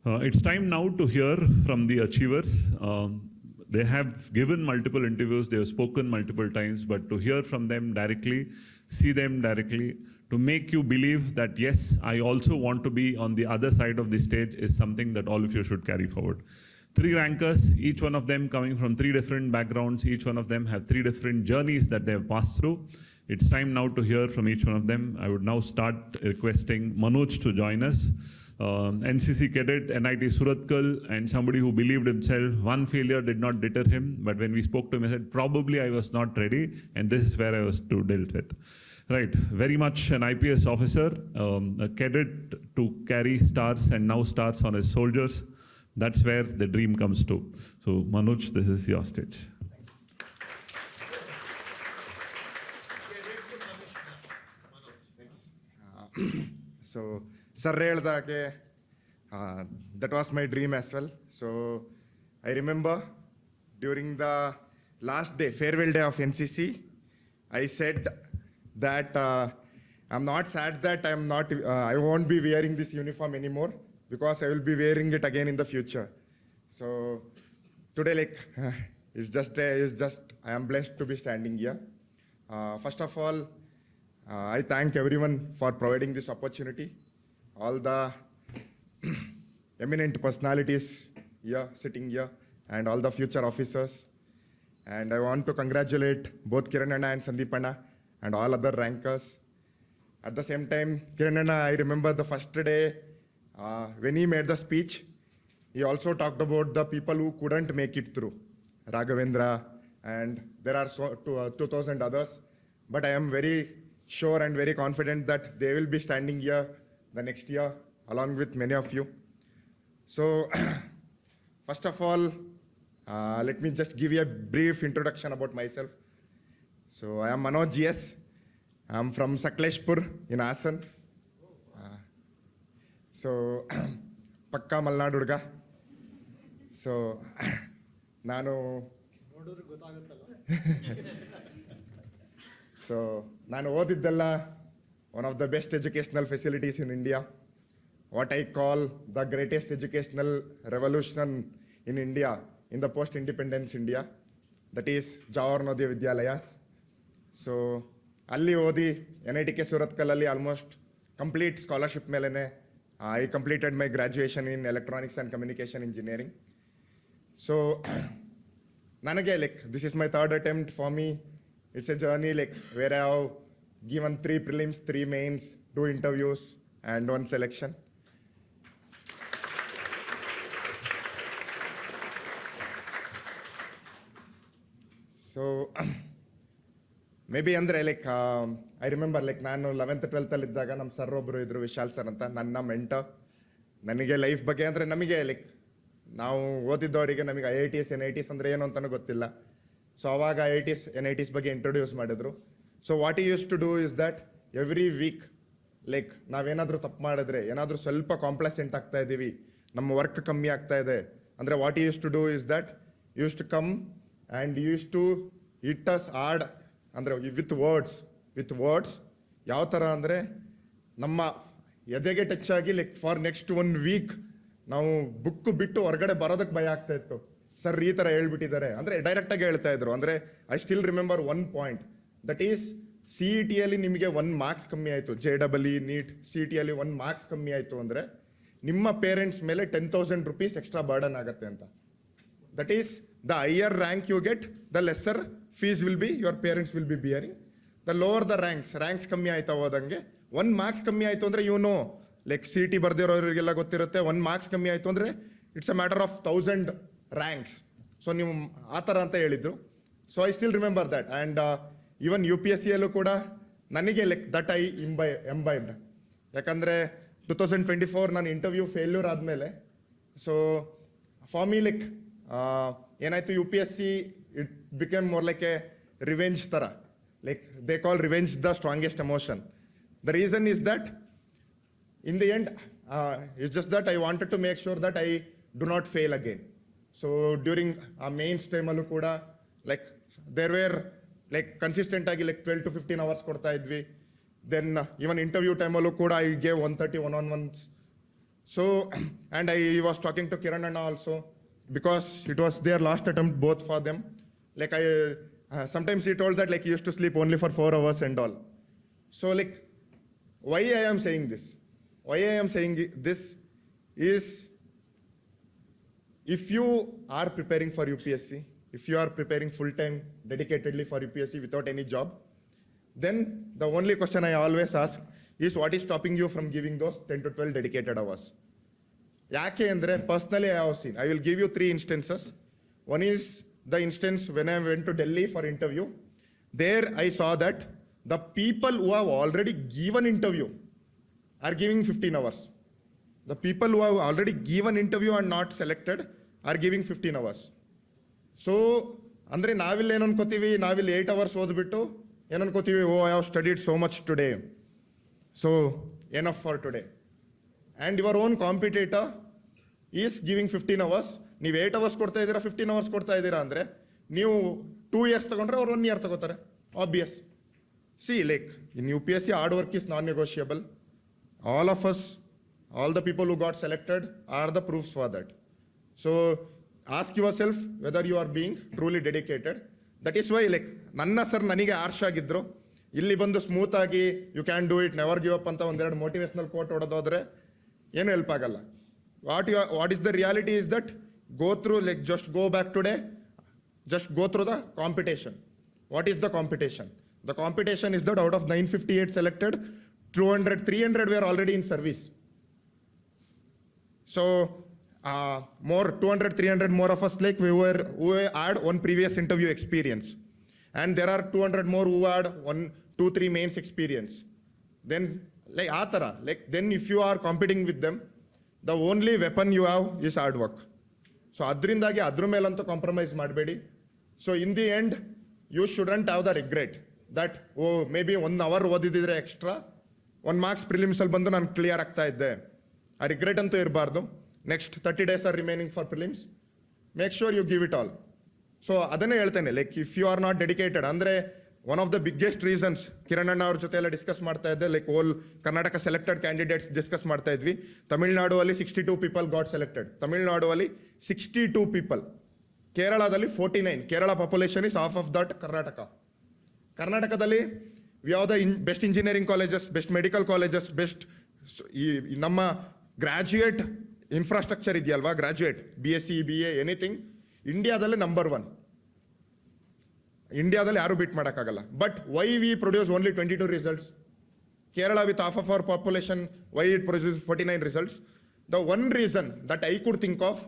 It's time now to hear from the achievers. They have given multiple interviews, they have spoken multiple times, but to hear from them directly, see them directly, to make you believe that yes, I also want to be on the other side of the stage is something that all of you should carry forward. 3 rankers, each one of them coming from 3 different backgrounds, each one of them have 3 different journeys that they have passed through. It's time now to hear from each one of them. I would now start requesting Manoj to join us. NCC cadet, NIT Surathkal, and somebody who believed himself. One failure did not deter him, but when we spoke to him, he said, probably I was not ready, and this is where I was to deal with. Right, very much an IPS officer, a cadet to carry stars and now stars on his soldiers. That's where the dream comes to. So Manoj, this is your stage. So, sir ಹೇಳ್ದಾಗೆ, that was my dream as well. So, I remember during the last day, farewell day of NCC, I said that I'm not sad that I won't be wearing this uniform anymore because I will be wearing it again in the future. So, today, it's just I am blessed to be standing here. First of all, I thank everyone for providing this opportunity. All the eminent personalities here, sitting here, and all the future officers. And I want to congratulate both Kiran Anna and Sandeep Anna and all other rankers. At the same time, Kiran Anna, I remember the first day when he made the speech, he also talked about the people who couldn't make it through. Raghavendra, and there are 2,000 others. But I am very sure and very confident that they will be standing here the next year along with many of you. So, first of all, let me just give you a brief introduction about myself. So, I am Manoj G S. I am from Sakleshpur in Asan. So, Pakka Malnadu Hudga. So, Nanu. So, Nanu Odiddalla, one of the best educational facilities in India. What I call the greatest educational revolution in India, in the post-independence India. That is Jawahar Navodaya Vidyalayas. So, alli odi NIT Surathkalali almost complete scholarship melene. I completed my graduation in electronics and communication engineering. So, nanage this is my 3rd attempt for me. It's a journey where I have given 3 prelims, 3 mains, 2 interviews, and 1 selection. So, maybe andre I remember ನಾನು 11th 12th ಅಲ್ಲಿ ಇದ್ದಾಗ ನಮ್ಮ sir ಒಬ್ರು ಇದ್ರು Vishal sir ಅಂತ ನನ್ನ mentor. ನನಗೆ life ಬಗ್ಗೆ ಅಂದರೆ ನಮಗೆ ನಾವು ಓದಿದ್ದವರಿಗೆ ನಮಗೆ IITs NITs ಅಂದರೆ ಏನು ಅಂತಲೂ ಗೊತ್ತಿಲ್ಲ. ಸೊ ಅವಾಗ IITs NITs ಬಗ್ಗೆ ಇಂಟ್ರೊಡ್ಯೂಸ್ ಮಾಡಿದ್ರು. So what you use to do is that every week ನಾವೇನಾದರೂ ತಪ್ಪು ಮಾಡಿದ್ರೆ, ಏನಾದರೂ ಸ್ವಲ್ಪ ಕಾಂಪ್ಲೆಸೆಂಟ್ ಆಗ್ತಾ ಇದ್ದೀವಿ, ನಮ್ಮ ವರ್ಕ್ ಕಮ್ಮಿ ಆಗ್ತಾ ಇದೆ ಅಂದರೆ what you use to do is that use to come and use to it as add ಅಂದರೆ ವಿತ್ ವರ್ಡ್ಸ್ ಯಾವ ಥರ ಅಂದರೆ ನಮ್ಮ ಎದೆಗೆ ಟಚ್ ಆಗಿ ಫಾರ್ ನೆಕ್ಸ್ಟ್ 1 ವೀಕ್ ನಾವು ಬುಕ್ ಬಿಟ್ಟು ಹೊರಗಡೆ ಬರೋದಕ್ಕೆ ಭಯ ಆಗ್ತಾ ಇತ್ತು. ಸರ್ ಈ ಥರ ಹೇಳ್ಬಿಟ್ಟಿದ್ದಾರೆ ಅಂದರೆ ಡೈರೆಕ್ಟಾಗಿ ಹೇಳ್ತಾ ಇದ್ರು. ಅಂದರೆ I still remember 1 point, that is CETಯಲ್ಲಿ ನಿಮಗೆ 1 ಮಾರ್ಕ್ಸ್ ಕಮ್ಮಿ ಆಯಿತು, JEE ನೀಟ್ CETಯಲ್ಲಿ 1 ಮಾರ್ಕ್ಸ್ ಕಮ್ಮಿ ಆಯಿತು ಅಂದರೆ ನಿಮ್ಮ ಪೇರೆಂಟ್ಸ್ ಮೇಲೆ 10,000 rupees ಎಕ್ಸ್ಟ್ರಾ ಬರ್ಡನ್ ಆಗುತ್ತೆ ಅಂತ. That is the higher rank you get, the lesser fees will be your parents will be bearing. The lower the ranks ಕಮ್ಮಿ ಆಯ್ತಾ ಹೋದಂಗೆ 1 ಮಾರ್ಕ್ಸ್ ಕಮ್ಮಿ ಆಯಿತು ಅಂದರೆ CET ಬರ್ದಿರೋರಿಗೆಲ್ಲ ಗೊತ್ತಿರುತ್ತೆ, 1 ಮಾರ್ಕ್ಸ್ ಕಮ್ಮಿ ಆಯಿತು ಅಂದರೆ it's a matter of 1000 ranks. So ನೀವು ಆ ಥರ ಅಂತ ಹೇಳಿದ್ರು. So I still remember that. And even UPSCಯಲ್ಲೂ ಕೂಡ ನನಗೆ ದಟ್ ಐ ಎಂಬೈಬ್ಡ್. ಯಾಕಂದರೆ 2024 ನಾನು ಇಂಟರ್ವ್ಯೂ ಫೇಲ್ಯೂರ್ ಆದಮೇಲೆ, ಸೊ ಫಾರ್ ಮೀ ಏನಾಯಿತು, UPSC it became more a revenge ಥರ. They call revenge the strongest emotion. The reason is that in the end, it's just that I wanted to make sure that I do not fail again. So during our mains time allu kuda there were consistent agi 12 to 15 hours ಕೊಡ್ತಾ ಇದ್ವಿ. Then even interview time allu kuda I gave 130 one-on-ones. So, and I was talking to Kiran Anna also, because it was their last attempt both for them. Like sometimes he told that like he used to sleep only for 4 hours and all. So like, why I am saying this? Why I am saying this is, if you are preparing for UPSC, if you are preparing full-time, dedicatedly for UPSC without any job, then the only question I always ask is, what is stopping you from giving those 10 to 12 dedicated hours? Yake andre, personally I have seen. I will give you 3 instances. One is the instance when I went to Delhi for interview. There I saw that the people who have already given interview are giving 15 hours. The people who have already given interview and not selected are giving 15 hours. So, andre navill ಏನು ಅನ್ಕೋತೀವಿ, ನಾವಿಲ್ಲಿ 8 hours ಓದ್ಬಿಟ್ಟು ಏನು ಅನ್ಕೋತೀವಿ, oh I have studied so much today, so enough for today. And your own competitor is giving 15 hours. ನೀವು 8 hours ಕೊಡ್ತಾ ಇದ್ದೀರಾ, 15 hours ಕೊಡ್ತಾ ಇದ್ದೀರಾ ಅಂದರೆ, ನೀವು 2 years ತಗೊಂಡ್ರೆ ಅವ್ರು 1 year ತಗೋತಾರೆ, obvious. See, like in UPSC, hard work is non-negotiable. All of us, all the people who got selected are the proofs for that. So ask yourself whether you are being truly dedicated. That is why like ನನ್ನ sir ನನಗೆ harsh ಆಗಿದ್ರು, ಇಲ್ಲಿ ಬಂದು smooth ಆಗಿ you can do it, never give up ಅಂತ ಒಂದೆರಡು motivational quote ಹೊಡೆದೋದ್ರೆ ಏನು ಹೆಲ್ಪ್ ಆಗಲ್ಲ. What is the reality is that go through, like just go back today, just go through the competition. What is the competition? The competition is that out of 958 selected, 300 were already in service. So more 200, 300 more of us like who had one previous interview experience, and there are 200 more who had 1, 2, 3 mains experience. Then like atara, like then if you are competing with them, the only weapon you have is hard work. So adrindagi adru melantu compromise ಮಾಡಬೇಡಿ. So in the end you shouldn't have the regret that oh maybe 1 hour ಓದಿದ್ರೆ extra 1 marks prelims ಅಲ್ಲಿ ಬಂದು ನಾನು clear ಆಗ್ತಾ ಇದ್ದೆ. ಆ regret ಅಂತೂ ಇರಬಾರ್ದು. Next 30 days are remaining for prelims. Make sure you give it all. So ಅದನ್ನೇ ಹೇಳ್ತೇನೆ, like if you are not dedicated ಅಂದರೆ one of the biggest reasons, Kiran ಅಣ್ಣ ಅವ್ರ ಜೊತೆ ಎಲ್ಲ ಡಿಸ್ಕಸ್ ಮಾಡ್ತಾ ಇದ್ದೆ, like all Karnataka selected candidates discuss ಮಾಡ್ತಾ ಇದ್ವಿ. ತಮಿಳ್ನಾಡು ಅಲ್ಲಿ 62 people ಗಾಟ್ ಸೆಲೆಕ್ಟೆಡ್, ತಮಿಳ್ನಾಡು ಅಲ್ಲಿ 62 people, ಕೇರಳದಲ್ಲಿ 49. Kerala population is half of that Karnataka. ಕರ್ನಾಟಕದಲ್ಲಿ we have the best engineering colleges, best medical colleges, best ಈ ನಮ್ಮ ಗ್ರ್ಯಾಜುಯೇಟ್ ಇನ್ಫ್ರಾಸ್ಟ್ರಕ್ಚರ್ ಇದೆಯಲ್ವಾ, ಗ್ರ್ಯಾಜುಯೇಟ್ BSc BA ಎನಿಥಿಂಗ್ ಇಂಡಿಯಾದಲ್ಲೇ ನಂಬರ್ 1. ಇಂಡಿಯಾದಲ್ಲಿ ಯಾರು ಬೀಟ್ ಮಾಡೋಕ್ಕಾಗಲ್ಲ. But why we produce only 22 results? Kerala with half of our population, why it produce 49 results? The one reason that I could think of,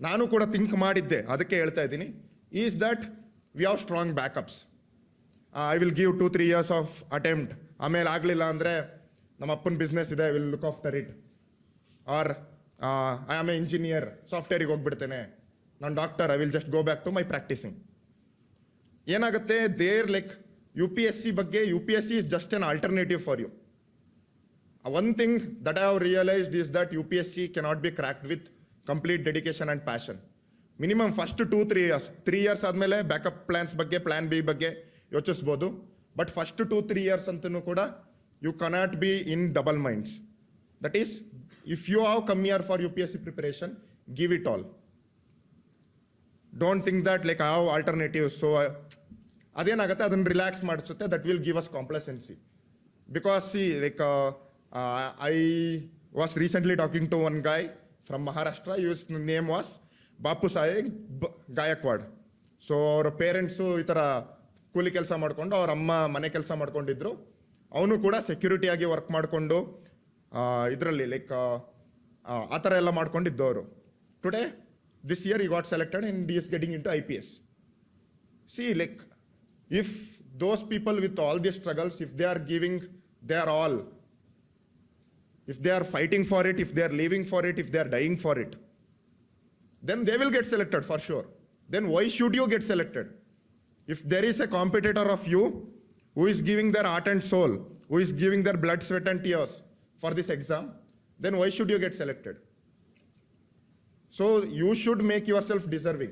ನಾನು ಕೂಡ think ಮಾಡಿದ್ದೆ, ಅದಕ್ಕೆ ಹೇಳ್ತಾ ಇದ್ದೀನಿ, is that we have strong backups. I will give 2-3 years of attempt, ಆಮೇಲೆ ಆಗಲಿಲ್ಲ ಅಂದರೆ ನಮ್ಮ ಅಪ್ಪನ ಬಿಸ್ನೆಸ್ ಇದೆ, I will look after it. Or I am a engineer, ಸಾಫ್ಟ್ವೇರಿಗೆ ಹೋಗ್ಬಿಡ್ತೇನೆ, ನಾನು doctor, I will just go back to my practicing. ಏನಾಗುತ್ತೆ ದೇರ್ ಲೈಕ್ UPSC ಬಗ್ಗೆ, UPSC is just an alternative for you. One thing that I have realized is that UPSC cannot be cracked with complete dedication and passion. Minimum first 2-3 years, 3 years ಆದಮೇಲೆ backup plans ಬಗ್ಗೆ, plan B ಬಗ್ಗೆ ಯೋಚಿಸ್ಬೋದು. But first 2-3 years ಅಂತೂ ಕೂಡ you cannot be in double minds. That is, if you have come here for UPSC preparation, give it all. Don't think that like I have alternatives, so ಅದೇನಾಗುತ್ತೆ ಅದನ್ನು relax ಮಾಡಿಸುತ್ತೆ. That will give us complacency. Because see like I was recently talking to one guy from Maharashtra. His name was Bapu Saheb Gaikwad. So ಅವರ parents ಈ ಥರ ಕೂಲಿ ಕೆಲಸ ಮಾಡಿಕೊಂಡು, ಅವ್ರ ಅಮ್ಮ ಮನೆ ಕೆಲಸ ಮಾಡ್ಕೊಂಡಿದ್ರು. ಅವನು ಕೂಡ ಸೆಕ್ಯೂರಿಟಿಯಾಗಿ ವರ್ಕ್ ಮಾಡಿಕೊಂಡು ಇದರಲ್ಲಿ ಲೈಕ್ ಆ ಥರ ಎಲ್ಲ ಮಾಡ್ಕೊಂಡಿದ್ದವರು. Today this year he got selected and he is getting into IPS. See, like if those people with all these struggles, if they are giving their all, if they are fighting for it, if they are living for it, if they are dying for it, then they will get selected for sure. Then why should you get selected? If there is a competitor of you who is giving their heart and soul, who is giving their blood, sweat and tears for this exam, then why should you get selected? So you should make yourself deserving.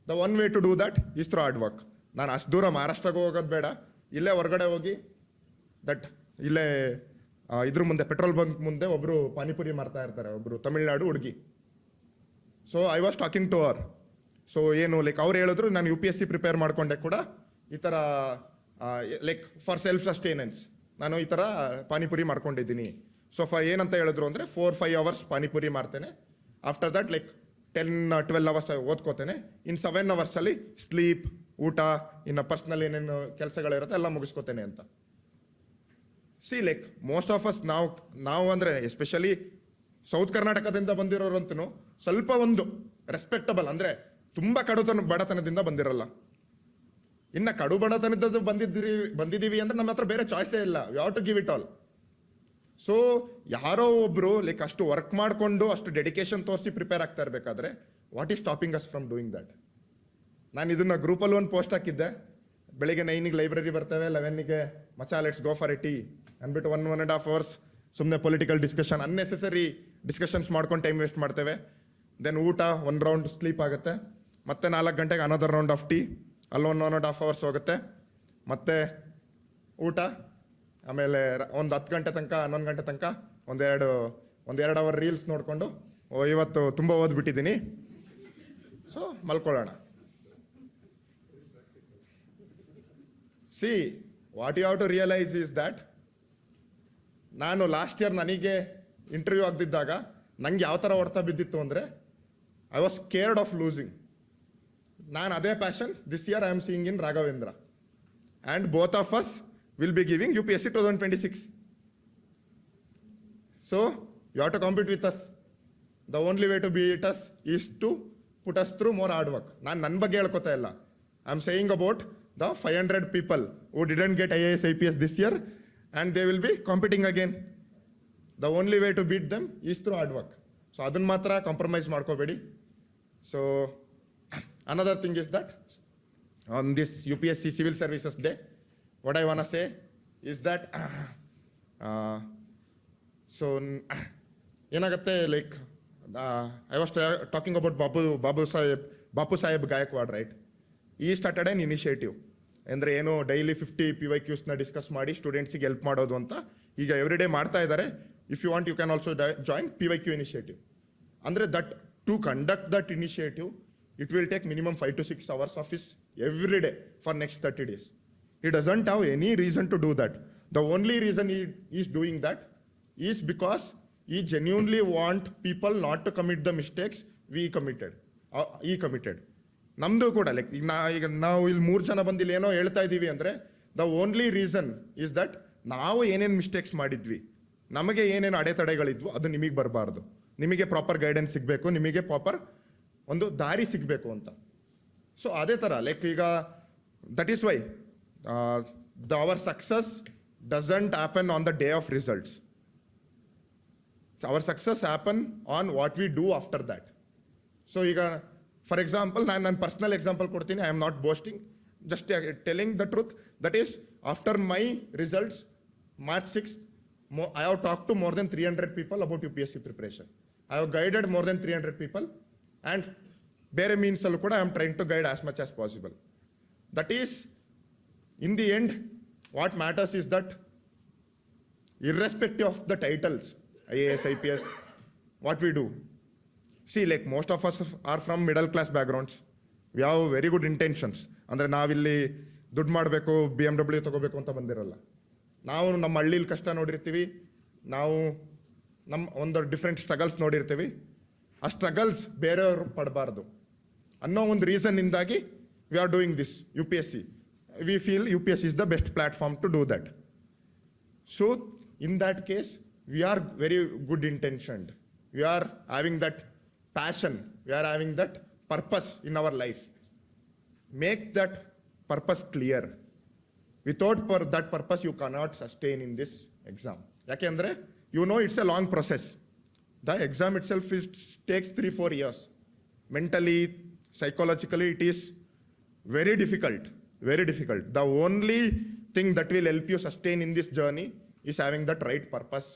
The one way to do that is through hard work. ನಾನು ಅಷ್ಟು ದೂರ ಮಹಾರಾಷ್ಟ್ರಕ್ಕೆ ಹೋಗೋದು ಬೇಡ, ಇಲ್ಲೇ ಹೊರಗಡೆ ಹೋಗಿ that ಇಲ್ಲೇ ಇದ್ರ ಮುಂದೆ ಪೆಟ್ರೋಲ್ ಬಂಕ್ ಮುಂದೆ ಒಬ್ಬರು ಪಾನಿಪುರಿ ಮಾರ್ತಾ ಇರ್ತಾರೆ, ಒಬ್ಬರು ತಮಿಳ್ನಾಡು ಹುಡುಗಿ. So I was talking to ಅವರ್. ಸೊ ಏನು ಲೈಕ್ ಅವ್ರು ಹೇಳಿದ್ರು, ನಾನು UPSC ಪ್ರಿಪೇರ್ ಮಾಡ್ಕೊಂಡೆ ಕೂಡ ಈ ಥರ ಲೈಕ್ ಫಾರ್ ಸೆಲ್ಫ್ ಸಸ್ಟೈನೆನ್ಸ್ ನಾನು ಈ ಥರ ಪಾನಿಪುರಿ ಮಾಡ್ಕೊಂಡಿದ್ದೀನಿ. ಸೊ ಏನಂತ ಹೇಳಿದ್ರು ಅಂದರೆ 4-5 hours ಪಾನಿಪುರಿ ಮಾಡ್ತೇನೆ, ಆಫ್ಟರ್ ದಟ್ ಲೈಕ್ 10-12 hours ಓದ್ಕೋತೇನೆ, ಇನ್ನು 7 hours ಸ್ಲೀಪ್, ಊಟ, ಇನ್ನು ಪರ್ಸ್ನಲ್ ಏನೇನು ಕೆಲಸಗಳಿರುತ್ತೆ ಎಲ್ಲ ಮುಗಿಸ್ಕೋತೇನೆ ಅಂತ. C like most of us ನಾವು ಅಂದರೆ ಎಸ್ಪೆಷಲಿ ಸೌತ್ ಕರ್ನಾಟಕದಿಂದ ಬಂದಿರೋರಂತೂ ಸ್ವಲ್ಪ ಒಂದು ರೆಸ್ಪೆಕ್ಟಬಲ್, ಅಂದರೆ ತುಂಬ ಬಡತನದಿಂದ ಬಂದಿರಲ್ಲ. ಇನ್ನು ಕಡು ಬಡತನದ ಬಂದಿದ್ದೀವಿ ಅಂದರೆ ನಮ್ಮ ಹತ್ರ ಬೇರೆ ಚಾಯ್ಸೇ ಇಲ್ಲ, we have to give it all. So ಯಾರೋ ಒಬ್ಬರು ಲೈಕ್ ಅಷ್ಟು ವರ್ಕ್ ಮಾಡಿಕೊಂಡು ಅಷ್ಟು ಡೆಡಿಕೇಶನ್ ತೋರಿಸಿ ಪ್ರಿಪೇರ್ ಆಗ್ತಾ ಇರಬೇಕಾದ್ರೆ what is stopping us from doing that? ನಾನು ಇದನ್ನು ಗ್ರೂಪಲ್ಲಿ ಒಂದು ಪೋಸ್ಟ್ ಹಾಕಿದ್ದೆ, ಬೆಳಿಗ್ಗೆ 9ಗೆ ಲೈಬ್ರರಿ ಬರ್ತೇವೆ, 11ಗೆ ಮಚಾ let's go for a tea ಅಂದ್ಬಿಟ್ಟು 1.5 hours ಸುಮ್ಮನೆ ಪೊಲಿಟಿಕಲ್ ಡಿಸ್ಕಷನ್, ಅನ್ನೆಸೆಸರಿ ಡಿಸ್ಕಷನ್ಸ್ ಮಾಡ್ಕೊಂಡು ಟೈಮ್ ವೇಸ್ಟ್ ಮಾಡ್ತೇವೆ. ದೆನ್ ಊಟ, 1 round ಸ್ಲೀಪ್ ಆಗುತ್ತೆ, ಮತ್ತೆ 4 ಗಂಟೆಗೆ ಅನದರ್ ರೌಂಡ್ ಆಫ್ ಟೀ, ಅಲ್ಲಿ 1.5 hours ಹೋಗುತ್ತೆ, ಮತ್ತೆ ಊಟ, ಆಮೇಲೆ ಒಂದು 10 ಗಂಟೆ ತನಕ 11 ಗಂಟೆ ತನಕ ಒಂದೆರಡು ಅವರ್ ರೀಲ್ಸ್ ನೋಡಿಕೊಂಡು ಇವತ್ತು ತುಂಬ ಓದ್ಬಿಟ್ಟಿದ್ದೀನಿ, ಸೊ ಮಲ್ಕೊಳ್ಳೋಣ. See what you have to realise is that ನಾನು ಲಾಸ್ಟ್ ಇಯರ್ ನನಗೆ ಇಂಟರ್ವ್ಯೂ ಆಗದಿದ್ದಾಗ ನಂಗೆ ಯಾವ ಥರ ಹೊಡ್ತಾ ಬಿದ್ದಿತ್ತು ಅಂದರೆ I was scared of losing. ನಾನು ಅದೇ passion this year I am seeing in Raghavendra, and both of us will be giving UPSC 2026. So you have to compete with us. The only way to beat us is to put us through more hard work. ನಾನು ನನ್ನ ಬಗ್ಗೆ ಹೇಳ್ಕೊತಾ ಇಲ್ಲ, I am saying about the 500 people who didn't get IAS IPS this year and they will be competing again. The only way to beat them is through hard work. So adun matra compromise ಮಾಡ್ಕೋಬೇಡಿ. So another thing is that on this UPSC Civil Services Day, what I want to say is that so ಏನಾಗುತ್ತೆ like I was talking about Bapu Saheb Gaikwad, right? ಈ started on initiative ಅಂದರೆ ಏನು daily 50 PYQsನ discuss ಮಾಡಿ ಸ್ಟೂಡೆಂಟ್ಸಿಗೆ help ಮಾಡೋದು ಅಂತ ಈಗ every day ಮಾಡ್ತಾ ಇದ್ದಾರೆ. If you want you can also join PYQ initiative. ಅಂದರೆ that to conduct that initiative it will take minimum 5 to 6 hours of his every day for next 30 days. He doesn't have any reason to do that. The only reason he is doing that is because he genuinely want people not to commit the mistakes he committed. ನಮ್ಮದು ಕೂಡ like ಈಗ ನಾವು ಇಲ್ಲಿ 3 ಜನ ಬಂದಿಲ್ಲ ಏನೋ ಹೇಳ್ತಾ ಇದ್ದೀವಿ ಅಂದರೆ the only reason is that ನಾವು ಏನೇನು ಮಿಸ್ಟೇಕ್ಸ್ ಮಾಡಿದ್ವಿ, ನಮಗೆ ಏನೇನು ಅಡೆತಡೆಗಳಿದ್ವು ಅದು ನಿಮಗೆ ಬರಬಾರ್ದು, ನಿಮಗೆ ಪ್ರಾಪರ್ ಗೈಡೆನ್ಸ್ ಸಿಗಬೇಕು, ನಿಮಗೆ ಪ್ರಾಪರ್ ಒಂದು ದಾರಿ ಸಿಗಬೇಕು ಅಂತ. ಸೊ ಅದೇ ಥರ ಲೈಕ್ ಈಗ that is why our success doesn't happen on the day of results. Our success happen on what we do after that. So ಈಗ ಫಾರ್ ಎಕ್ಸಾಂಪಲ್ ನಾನು ಪರ್ಸ್ನಲ್ ಎಕ್ಸಾಂಪಲ್ ಕೊಡ್ತೀನಿ, I am not boasting, just telling the truth. That is after my results March 6th, I have talked to more than 300 people about UPSC preparation. I have guided more than 300 people, and ಬೇರೆ ಮೀನ್ಸಲ್ಲೂ ಕೂಡ I am trying to guide as much as possible. That is in the end what matters is that irrespective of the titles, IAS, IPS, what we do. See, like most of us are from middle class backgrounds. We have very good intentions. ಅಂದರೆ ನಾವಿಲ್ಲಿ ದುಡ್ಡು ಮಾಡಬೇಕು, BMW ತೊಗೋಬೇಕು ಅಂತ ಬಂದಿರಲ್ಲ. ನಾವು ನಮ್ಮ ಹಳ್ಳಿಲಿ ಕಷ್ಟ ನೋಡಿರ್ತೀವಿ, ನಾವು ನಮ್ಮ ಒಂದು ಡಿಫ್ರೆಂಟ್ ಸ್ಟ್ರಗಲ್ಸ್ ನೋಡಿರ್ತೀವಿ. ಆ ಸ್ಟ್ರಗಲ್ಸ್ ಬೇರೆಯವರು ಪಡಬಾರ್ದು ಅನ್ನೋ ಒಂದು ರೀಸನ್ನಿಂದಾಗಿ we are doing this UPSC. We feel UPSC is the best platform to do that. So in that case, we are very good intentioned. We are having that passion. We are having that purpose in our life. Make that purpose clear. Without that purpose, you cannot sustain in this exam. Yakendre, you know it's a long process. The exam itself takes 3-4 years. Mentally, psychologically, it is very difficult. Very difficult. The only thing that will help you sustain in this journey is having that right purpose.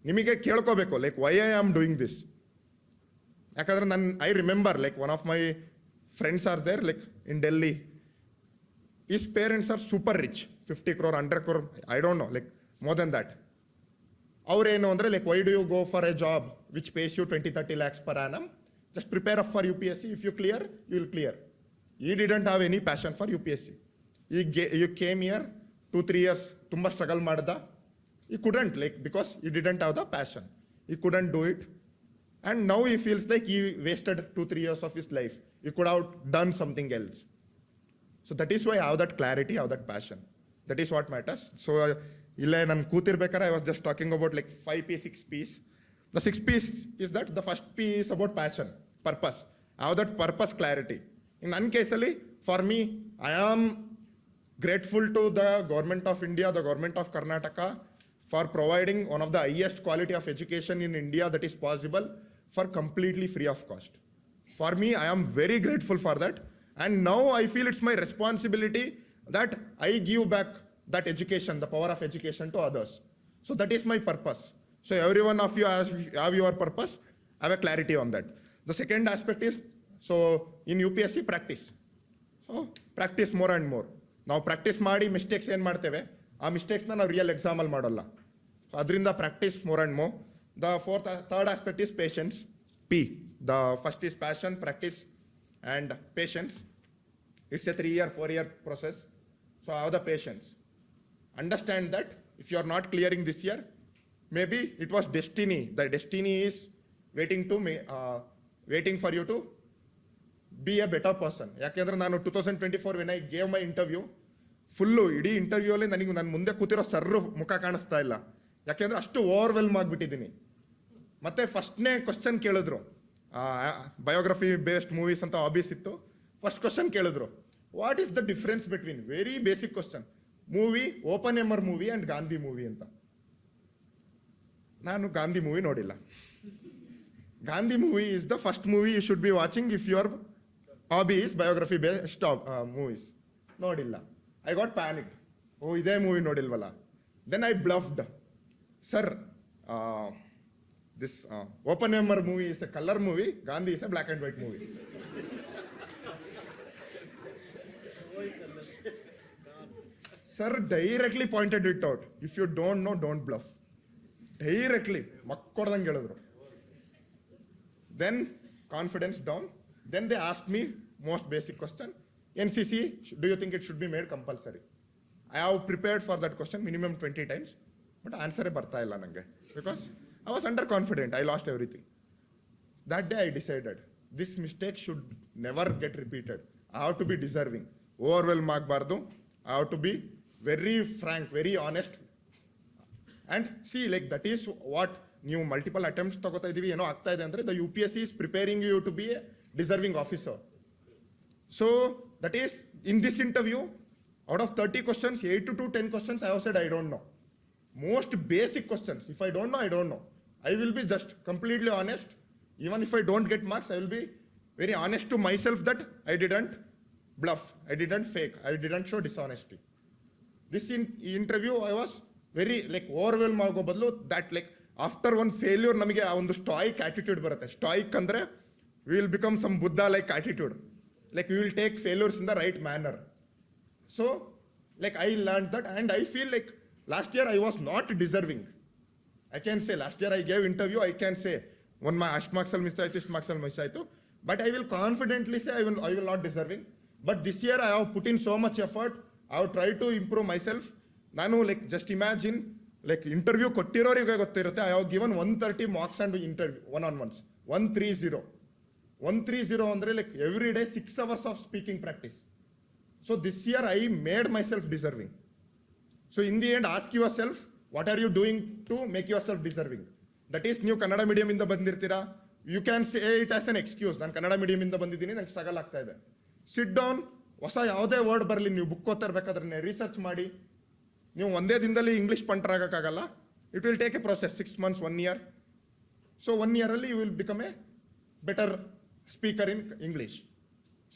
ನಿಮಗೆ ಕೇಳ್ಕೋಬೇಕು like why I am doing this. ಯಾಕಂದ್ರೆ I remember like one of my friends are there like in Delhi. His parents are super rich, 50 crore, 100 crore, I don't know, like more than that. ಅವ್ರೇನು ಅಂದರೆ like why do you go for a job which pays you 20-30 lakhs per annum, just prepare up for UPSC, if you clear, you will clear. He didn't have any passion for UPSC. He came here 2-3 years, ತುಂಬ struggle ಮಾಡ್ದ. He couldn't, like, because he didn't have the passion. He couldn't do it. And now he feels like he wasted 2-3 years of his life. He could have done something else. So that is why I have that clarity, I have that passion. That is what matters. So ಇಲ್ಲೇ ನಾನು ಕೂತಿರ್ಬೇಕಾದ್ರೆ I was just talking about like 5P, 6Ps. The 6Ps is that the first P is about passion, purpose. I have that purpose clarity. In ನನ್ನ ಕೇಸಲ್ಲಿ, for me, I am grateful to the government of India, the government of Karnataka, for providing one of the highest quality of education in India that is possible for completely free of cost. For me, I am very grateful for that. And now I feel it's my responsibility that I give back that education, the power of education to others. So that is my purpose. So every one of you have your purpose, have a clarity on that. The second aspect is, so in UPSC, practice. So practice more and more. ನಾವು practice ಮಾಡಿ mistakes ಏನು ಮಾಡ್ತೇವೆ, ಆ ಮಿಸ್ಟೇಕ್ಸ್ನ ನಾವು real ಎಕ್ಸಾಮಲ್ಲಿ ಮಾಡೋಲ್ಲ. So ಅದರಿಂದ practice more and more. The third aspect is patience, P. The first is passion, practice and patience. It's a 3-year, 4-year process. So have the patience. Understand that if you are not clearing this year, maybe it was destiny. The destiny is waiting for you to be a better person. ಯಾಕೆಂದ್ರೆ ನಾನು 2024 when I gave my interview, full ಇಡೀ ಇಂಟರ್ವ್ಯೂಲ್ಲಿ ನನಗೆ ನನ್ನ ಮುಂದೆ ಕೂತಿರೋ sir ಮುಖ ಕಾಣಿಸ್ತಾ ಇಲ್ಲ. ಯಾಕೆಂದ್ರೆ ಅಷ್ಟು ಓವರ್ವೆಲ್ಮ್ ಆಗಿಬಿಟ್ಟಿದ್ದೀನಿ. ಮತ್ತೆ ಫಸ್ಟ್ನೇ ಕ್ವಶನ್ ಕೇಳಿದ್ರು, ಬಯೋಗ್ರಫಿ ಬೇಸ್ಡ್ ಮೂವೀಸ್ ಅಂತ ಹಾಬೀಸ್ ಇತ್ತು. ಫಸ್ಟ್ ಕ್ವಶನ್ ಕೇಳಿದ್ರು, what is the difference between, very basic question, movie Oppenheimer movie and Gandhi movie ಅಂತ. ನಾನು ಗಾಂಧಿ ಮೂವಿ ನೋಡಿಲ್ಲ. Gandhi movie is the first movie you should be watching if your hobby is biography based movies. ನೋಡಿಲ್ಲ. I got panicked. ಓ, ಇದೇ movie ನೋಡಿಲ್ವಲ್ಲ. Then I bluffed, sir, this Oppenheimer movie is a color movie, Gandhi is a black and white movie. Sir directly pointed it out. If you don't know, don't bluff. Directly, makkodange helidru. Then confidence down. Then they asked me most basic question, NCC, do you think it should be made compulsory? I have prepared for that question minimum 20 times, but answer barta illa nange because I was underconfident. I lost everything. That day I decided this mistake should never get repeated. I have to be deserving. Overwhelm ಆಗಬಾರ್ದು. I have to be very frank, very honest. And see, like that is what ನೀವು multiple attempts ತಗೋತಾ ಇದೀವಿ, ಏನೋ ಆಗ್ತಾ ಇದೆ ಅಂದರೆ the UPSC is preparing you to be a deserving officer. So that is, in this interview, out of 30 questions, 8 to 10 questions I have said I don't know. Most basic questions. If I don't know, I don't know. I will be just completely honest. Even if I don't get marks, I will be very honest to myself that I didn't bluff, I didn't fake, I didn't show dishonesty. This interview, I was very like overwhelmed ಆಗೋ ಬದಲು that like after one failure ನಮಗೆ ಆ ಒಂದು ಸ್ಟಾಯಿಕ್ attitude ಬರುತ್ತೆ. ಸ್ಟಾಯಿಕ್ ಅಂದರೆ we will become some Buddha like attitude. Like we will take failures in the right manner. So like I learned that, and I feel like last year I was not deserving. I can say last year I gave interview, I can say one ಅಷ್ಟು ಮಾರ್ಕ್ಸಲ್ಲಿ miss ಆಯಿತು, ಇಷ್ಟು ಮಾರ್ಕ್ಸಲ್ಲಿ miss ಆಯಿತು, but I will confidently say I will not deserving. But this year I have put in so much effort, I have try to improve myself. ನಾನು like just imagine, like interview ಕೊಟ್ಟಿರೋರಿಗೆ ಗೊತ್ತಿರುತ್ತೆ, I have given 130 marks and interview one on ones 130 ಅಂದರೆ like every day 6 hours of speaking practice. So this year I made myself deserving. So in the end ask yourself, what are you doing to make yourself deserving? That is, ನೀವು ಕನ್ನಡ ಮೀಡಿಯಮಿಂದ ಬಂದಿರ್ತೀರಾ, you can say it as an excuse, ನಾನು ಕನ್ನಡ ಮೀಡಿಯಮಿಂದ ಬಂದಿದ್ದೀನಿ, ನಂಗೆ struggle ಆಗ್ತಾ ಇದೆ. Sit down, ಹೊಸ ಯಾವುದೇ ವರ್ಡ್ ಬರಲಿ, ನೀವು ಬುಕ್ ಓದ್ತಾ ಇರಬೇಕಾದ್ರೆ ರಿಸರ್ಚ್ ಮಾಡಿ. ನೀವು ಒಂದೇ ದಿನದಲ್ಲಿ ಇಂಗ್ಲೀಷ್ ಪಂಟರ್ ಆಗೋಕ್ಕಾಗಲ್ಲ. It will take a process 6 months, 1 year. So 1 year you will become a better speaker in English.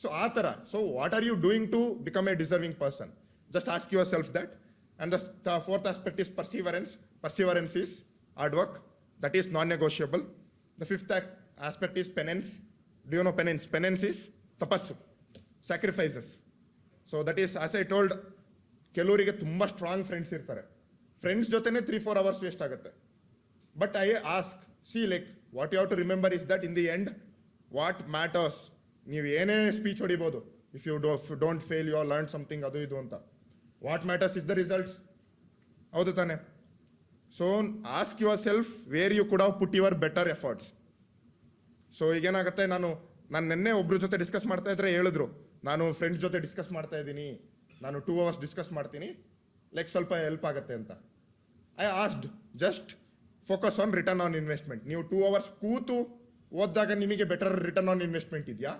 So ಆ ಥರ. So what are you doing to become a deserving person? Just ask yourself that. And the fourth aspect is perseverance. Perseverance is hard work. That is non-negotiable. The fifth aspect is penance. Do you know penance? Penance is tapassu, sacrifices. So that is, as I told, ಕೆಲವರಿಗೆ ತುಂಬ strong friends ಇರ್ತಾರೆ. Friends ಜೊತೆನೇ 3-4 hours waste ಆಗುತ್ತೆ. But I ask, see, like, what you have to remember is that in the end, what matters, ನೀವು ಏನೇ speech ಹೊಡಿಬೋದು, if you don't fail you are learn something ಅದು ಇದು ಅಂತ. What matters is the results. ಹೌದು ತಾನೆ? So ask yourself where you could have put your better efforts. So ಈಗೇನಾಗುತ್ತೆ, ನಾನು ನಿನ್ನೆ ಒಬ್ರ ಜೊತೆ ಡಿಸ್ಕಸ್ ಮಾಡ್ತಾ ಇದ್ರೆ ಹೇಳಿದ್ರು, ನಾನು ಫ್ರೆಂಡ್ಸ್ ಜೊತೆ ಡಿಸ್ಕಸ್ ಮಾಡ್ತಾ ಇದ್ದೀನಿ, ನಾನು 2 hours ಡಿಸ್ಕಸ್ ಮಾಡ್ತೀನಿ, ಲೈಕ್ ಸ್ವಲ್ಪ ಹೆಲ್ಪ್ ಆಗುತ್ತೆ ಅಂತ. I asked just focus on return on investment. ನೀವು 2 hours ಕೂತು ಓದಿದಾಗ ನಿಮಗೆ ಬೆಟರ್ ರಿಟರ್ನ್ ಆನ್ ಇನ್ವೆಸ್ಟ್ಮೆಂಟ್ ಇದೆಯಾ?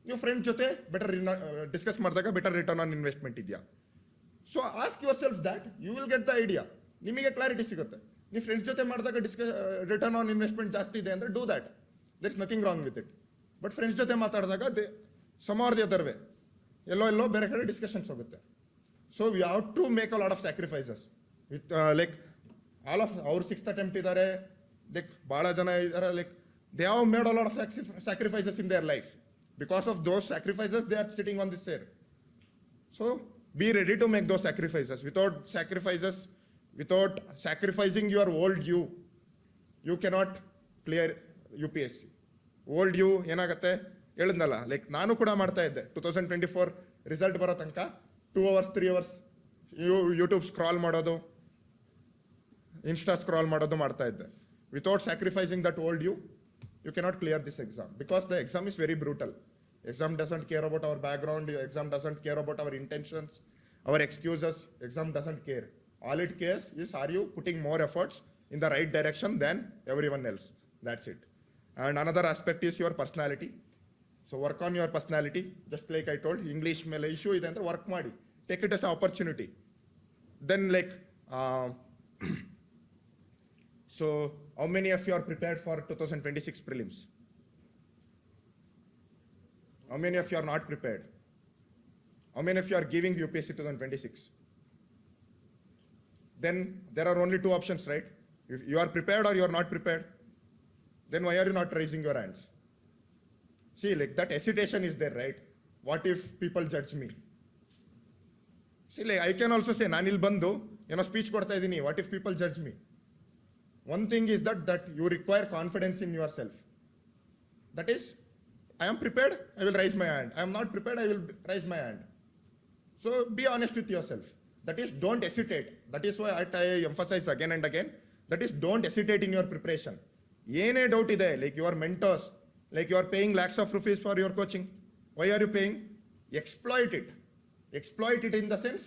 ನೀವು ಫ್ರೆಂಡ್ ಜೊತೆ ಬೆಟರ್ ಡಿಸ್ಕಸ್ ಮಾಡಿದಾಗ ಬೆಟರ್ ರಿಟರ್ನ್ ಆನ್ ಇನ್ವೆಸ್ಟ್ಮೆಂಟ್ ಇದೆಯಾ? So ask yourself that, you will get the idea. ನಿಮಗೆ ಕ್ಲಾರಿಟಿ ಸಿಗುತ್ತೆ. ನೀವು ಫ್ರೆಂಡ್ಸ್ ಜೊತೆ ಮಾಡಿದಾಗ ರಿಟರ್ನ್ ಆನ್ ಇನ್ವೆಸ್ಟ್ಮೆಂಟ್ ಜಾಸ್ತಿ ಇದೆ ಅಂದರೆ do that, there is nothing wrong with it. But friends ಜೊತೆ ಮಾತಾಡಿದಾಗ some are the other way, ಎಲ್ಲೋ ಬೇರೆ ಕಡೆ ಡಿಸ್ಕಷನ್ಸ್ ಹೋಗುತ್ತೆ. So we have to make a lot of sacrifices with like all of ಅವ್ರು 6th attempt ಇದ್ದಾರೆ, like ಭಾಳ ಜನ ಇದ್ದಾರೆ, like they have made a lot of sacrifices in their life. Because of those sacrifices, they are sitting on this chair. So be ready to make those sacrifices. Without sacrificing your old you cannot clear UPSC. Old you ಏನಾಗುತ್ತೆ ಹೇಳಿದ್ನಲ್ಲ, like ನಾನು ಕೂಡ ಮಾಡ್ತಾ ಇದ್ದೆ 2024 result ಬರೋ ತನಕ 2 hours 3 hours YouTube scroll ಮಾಡೋದು, insta scroll ಮಾಡೋದು ಮಾಡ್ತಾ ಇದ್ದೆ. Without sacrificing that old you cannot clear this exam, because the exam is very brutal. Exam doesn't care about our background, exam doesn't care about our intentions, our excuses. Exam doesn't care. All it cares is, are you putting more efforts in the right direction than everyone else? That's it. And another aspect is your personality. So work on your personality. Just like I told, English mele issue ide andre work ಮಾಡಿ, take it as an opportunity. Then like so how many of you are prepared for 2026 prelims? How many of you are not prepared? How many of you are giving UPSC 2026? Then there are only 2 options, right? If you are prepared or you are not prepared, then why are you not raising your hands? See, like that hesitation is there, right? What if people judge me? See, like I can also say, ನಾನು ಇಲ್ಲಿ ಬಂದು ಏನೋ speech ಕೊಡ್ತಾ ಇದ್ದೀನಿ, what if people judge me? One thing is that you require confidence in yourself. That is, I am prepared, I will raise my hand. I am not prepared, I will raise my hand. So be honest with yourself. That is, don't hesitate. That is why I emphasize again and again. That is, don't hesitate in your preparation. Yene doubt ide, like your mentors, like you are paying lakhs of rupees for your coaching. Why are you paying? Exploit it. Exploit it in the sense,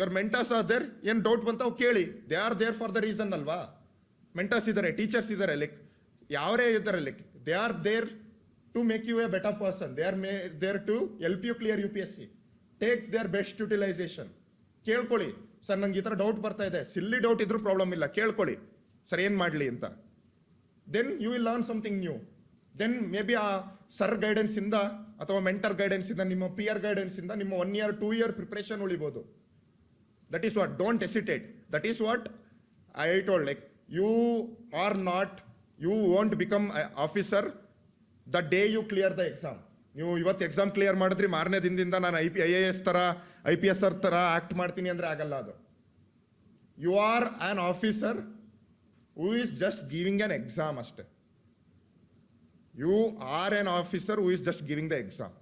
your mentors are there, yen doubt bantav keli. They are there for the reason alva. Mentors idare, teachers idare, like yavare idare, like they are there to make you a better person. They are there to help you clear UPSC. Take their best utilization. ಕೇಳ್ಕೊಳ್ಳಿ, sir ನಂಗೆ ಈ ಥರ doubt ಬರ್ತಾ ಇದೆ, ಸಿಲ್ಲಿ doubt ಇದ್ರೂ problem ಇಲ್ಲ, ಕೇಳ್ಕೊಳ್ಳಿ sir ಏನು ಮಾಡಲಿ ಅಂತ. Then you will learn something new. Then maybe ಆ ಸರ್ ಗೈಡೆನ್ಸಿಂದ ಅಥವಾ ಮೆಂಟರ್ ಗೈಡೆನ್ಸಿಂದ, ನಿಮ್ಮ ಪಿಯರ್ ಗೈಡೆನ್ಸಿಂದ ನಿಮ್ಮ 1 year 2 year ಪ್ರಿಪ್ರೇಷನ್ ಉಳಿಬೋದು. That is what, don't hesitate. That is what I told, like you won't become an officer the day you clear the exam. ನೀವು ಇವತ್ತು exam clear ಮಾಡಿದ್ರಿ, ಮಾರನೇ ದಿನದಿಂದ ನಾನು IAS ಥರ IPS ಥರ ಆ್ಯಕ್ಟ್ ಮಾಡ್ತೀನಿ ಅಂದರೆ ಆಗಲ್ಲ ಅದು. You are an officer who is just giving an exam ಅಷ್ಟೆ. You are an officer who is just giving the exam.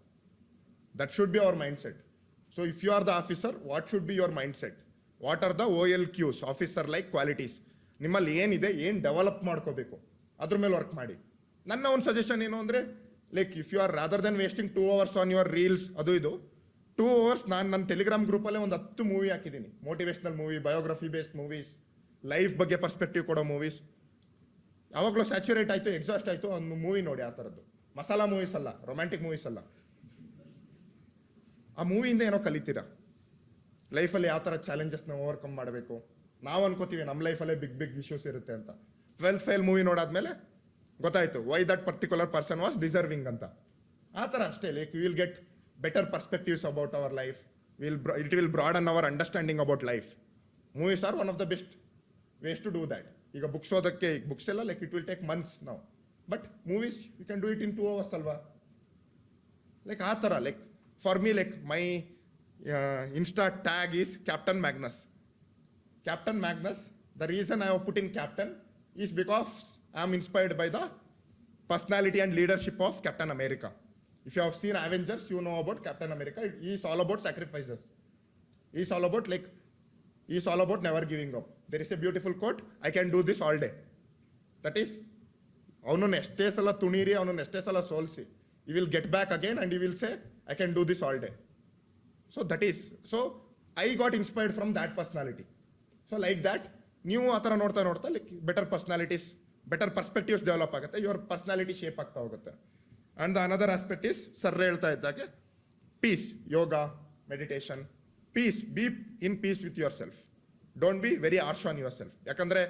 That should be our mindset. So if you are the officer, what should be your mindset? What are the OLQs, officer like qualities? ನಿಮ್ಮಲ್ಲಿ ಏನಿದೆ, ಏನು develop ಮಾಡ್ಕೋಬೇಕು, ಅದ್ರ ಮೇಲೆ work ಮಾಡಿ. ನನ್ನ ಒಂದು suggestion ಏನು ಅಂದರೆ, like if you are rather then wasting 2 hours on your reels ಅದು ಇದು, 2 hours ನಾನು ನನ್ನ ಟೆಲಿಗ್ರಾಮ್ ಗ್ರೂಪಲ್ಲೇ ಒಂದು 10 ಮೂವಿ ಹಾಕಿದ್ದೀನಿ. Motivational movie, biography based movies, life ಬಗ್ಗೆ ಪರ್ಸ್ಪೆಕ್ಟಿವ್ ಕೊಡೋ ಮೂವೀಸ್. ಯಾವಾಗಲೂ ಸ್ಯಾಚುರೇಟ್ ಆಯಿತು, ಎಕ್ಸಾಸ್ಟ್ ಆಯಿತು, ಒಂದು ಮೂವಿ ನೋಡಿ ಆ ಥರದ್ದು. ಮಸಾಲಾ ಮೂವೀಸ್ ಅಲ್ಲ, ರೊಮ್ಯಾಂಟಿಕ್ ಮೂವೀಸ್ ಅಲ್ಲ. ಆ ಮೂವಿಯಿಂದ ಏನೋ ಕಲಿತೀರಾ, ಲೈಫಲ್ಲಿ ಯಾವ ಥರ ಚಾಲೆಂಜಸ್ನ ಓವರ್ಕಮ್ ಮಾಡಬೇಕು. ನಾವು ಅನ್ಕೋತೀವಿ ನಮ್ಮ ಲೈಫಲ್ಲೇ ಬಿಗ್ ಇಶ್ಯೂಸ್ ಇರುತ್ತೆ ಅಂತ. 12th fail ಮೂವಿ ನೋಡಾದ್ಮೇಲೆ ಗೊತ್ತಾಯ್ತು why that particular person was deserving ಅಂತ. ಆ ಥರ ಅಷ್ಟೇ, like we will get better perspectives about our life. It will broaden our understanding about life. Movies are one of the best ways to do that. ಈಗ books ಓದಕ್ಕೆ, books ಎಲ್ಲ like it will take months ನಾವು, but movies you can do it in 2 hours ಅಲ್ವಾ? Like ಆ ಥರ, like for me, like my insta tag is Captain Magnus. Captain Magnus, the reason I have put in Captain, is because I am inspired by the personality and leadership of Captain America. If you have seen Avengers, you know about Captain America. He is all about sacrifices. He is all about never giving up. There is a beautiful quote, I can do this all day. That is, ಅವನನ್ನು ಎಷ್ಟೇ ಸಲ ತುಣೀರಿ, ಅವನನ್ನು ಎಷ್ಟೇ ಸಲ ಸೋಲಿಸಿ, he will get back again and he will say, I can do this all day. So I got inspired from that personality. So like that, ನೀವು ಆ ಥರ ನೋಡ್ತಾ ನೋಡ್ತಾ like better personalities, better perspectives develop ಆಗುತ್ತೆ, your personality shape ಆಗ್ತಾ ಹೋಗುತ್ತೆ. And another aspect is sir ಹೇಳ್ತಾ ಇದ್ದಾಗೆ peace, yoga, meditation, peace, be in peace with yourself, don't be very harsh on yourself. ಯಾಕಂದರೆ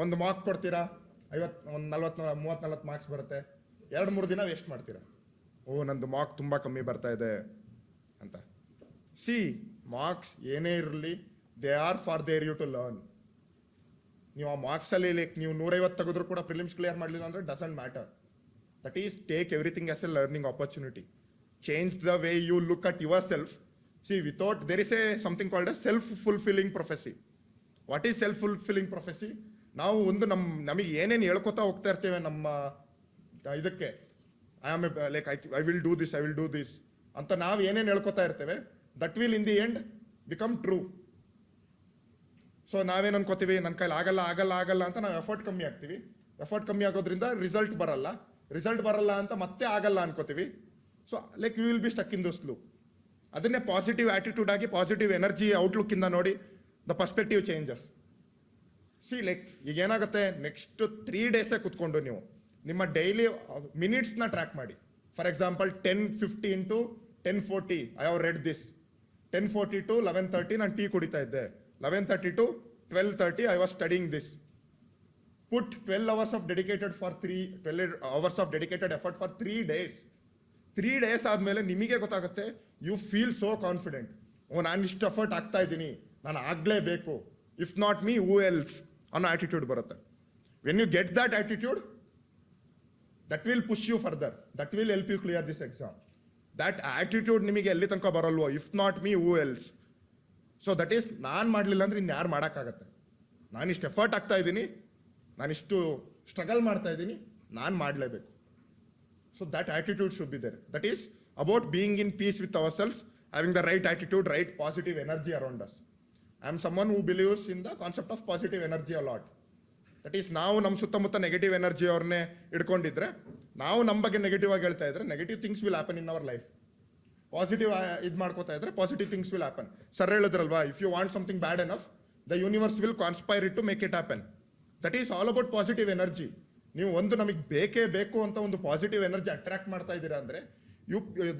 ಒಂದು ಮಾರ್ಕ್ ಕೊಡ್ತೀರಾ, 30-40 marks ಬರುತ್ತೆ, 2-3 ದಿನ ವೇಸ್ಟ್ ಮಾಡ್ತೀರಾ, ಓ ನಂದು ಮಾರ್ಕ್ ತುಂಬ ಕಮ್ಮಿ ಬರ್ತಾ ಇದೆ ಅಂತ. ಸಿ ಮಾರ್ಕ್ಸ್ ಏನೇ ಇರಲಿ, they are for there you to learn. ನೀವು ಆ ಮಾರ್ಕ್ಸಲ್ಲಿ ಲೈಕ್ ನೀವು 150 ತೆಗೆದ್ರು ಕೂಡ ಪ್ರಿಲಿಮ್ಸ್ ಕ್ಲಿಯರ್ ಮಾಡಲಿಲ್ಲ ಅಂದರೆ doesn't matter. That is take everything as a learning opportunity. Change the way you look at yourself. See without there is a something called a self fulfilling prophecy. What is self fulfilling prophecy? ನಾವು ಒಂದು ನಮಗೆ ಏನೇನು ಹೇಳ್ಕೊತಾ ಹೋಗ್ತಾ ಇರ್ತೇವೆ ನಮ್ಮ ಇದಕ್ಕೆ, I will do this ಅಂತ ನಾವು ಏನೇನು ಹೇಳ್ಕೊತಾ ಇರ್ತೇವೆ, that will in the end become true. So ನಾವೇನು ಅನ್ಕೋತೀವಿ, ನನ್ನ ಕೈಲಿ ಆಗಲ್ಲ ಅಂತ ನಾವು ಎಫರ್ಟ್ ಕಮ್ಮಿ ಆಗ್ತೀವಿ. ಎಫರ್ಟ್ ಕಮ್ಮಿ ಆಗೋದ್ರಿಂದ ರಿಸಲ್ಟ್ ಬರಲ್ಲ ಅಂತ ಮತ್ತೆ ಆಗಲ್ಲ ಅನ್ಕೋತೀವಿ. So like you will be stuck in those loop. ಅದನ್ನೇ ಪಾಸಿಟಿವ್ ಆಟಿಟ್ಯೂಡ್ ಆಗಿ, ಪಾಸಿಟಿವ್ ಎನರ್ಜಿ ಔಟ್ಲುಕ್ಕಿಂದ ನೋಡಿ, the perspective changes. See like ಈಗ ಏನಾಗುತ್ತೆ, ನೆಕ್ಸ್ಟ್ 3 ಡೇಸೇ ಕುತ್ಕೊಂಡು ನೀವು ನಿಮ್ಮ ಡೈಲಿ ಮಿನಿಟ್ಸ್ನ ಟ್ರ್ಯಾಕ್ ಮಾಡಿ. For example 10:50 to 10:40 I have read this. 10:40 to 11:30 ನಾನು ಟೀ ಕುಡಿತಾ ಇದ್ದೆ. 11:30 to 12:30 I was studying this. Put 12 hours of dedicated effort for 3 days. 3 days ಆದಮೇಲೆ ನಿಮಗೆ ಗೊತ್ತಾಗುತ್ತೆ, ಯು ಫೀಲ್ ಸೋ ಕಾನ್ಫಿಡೆಂಟ್. ನಾನು ಇಷ್ಟು ಎಫರ್ಟ್ ಆಗ್ತಾ ಇದ್ದೀನಿ, ನಾನು ಆಗಲೇಬೇಕು, if not me who else ಅನ್ನೋ ಆಟಿಟ್ಯೂಡ್ ಬರುತ್ತೆ. When you get that attitude, that will push you further, that will help you clear this exam. That attitude ನಿಮಗೆ ಎಲ್ಲಿ ತನಕ ಬರಲ್ವೋ, if not me who else. So that is, ನಾನು ಮಾಡಲಿಲ್ಲ ಅಂದರೆ ಇನ್ಯಾರು ಮಾಡೋಕ್ಕಾಗತ್ತೆ. ನಾನಿಷ್ಟು ಎಫರ್ಟ್ ಆಗ್ತಾ ಇದ್ದೀನಿ, ನಾನಿಷ್ಟು ಸ್ಟ್ರಗಲ್ ಮಾಡ್ತಾ ಇದ್ದೀನಿ, ನಾನು ಮಾಡಲೇಬೇಕು. So that attitude should be there. That is about being in peace with ourselves, having the right attitude, right positive energy around us. I am someone who believes in the concept of positive energy a lot. That is, ನಾವು ನಮ್ಮ ಸುತ್ತಮುತ್ತ negative energy ಅವ್ರನ್ನೇ ಇಟ್ಕೊಂಡಿದ್ರೆ, ನಾವು ನಮ್ಮ ಬಗ್ಗೆ negative ಆಗಿ ಹೇಳ್ತಾ ಇದ್ರೆ, negative things will happen in our life. Positive ಇದು ಮಾಡ್ಕೋತಾ ಇದ್ರೆ, positive things will happen. Sir ಹೇಳಿದ್ರಲ್ವಾ, if you want something bad enough, the universe will conspire it to make it happen. That is all about positive energy. ನೀವು ಒಂದು ನಮಗೆ ಬೇಕೇ ಬೇಕು ಅಂತ ಒಂದು ಪಾಸಿಟಿವ್ ಎನರ್ಜಿ ಅಟ್ರಾಕ್ಟ್ ಮಾಡ್ತಾ ಇದ್ದೀರಾ ಅಂದರೆ,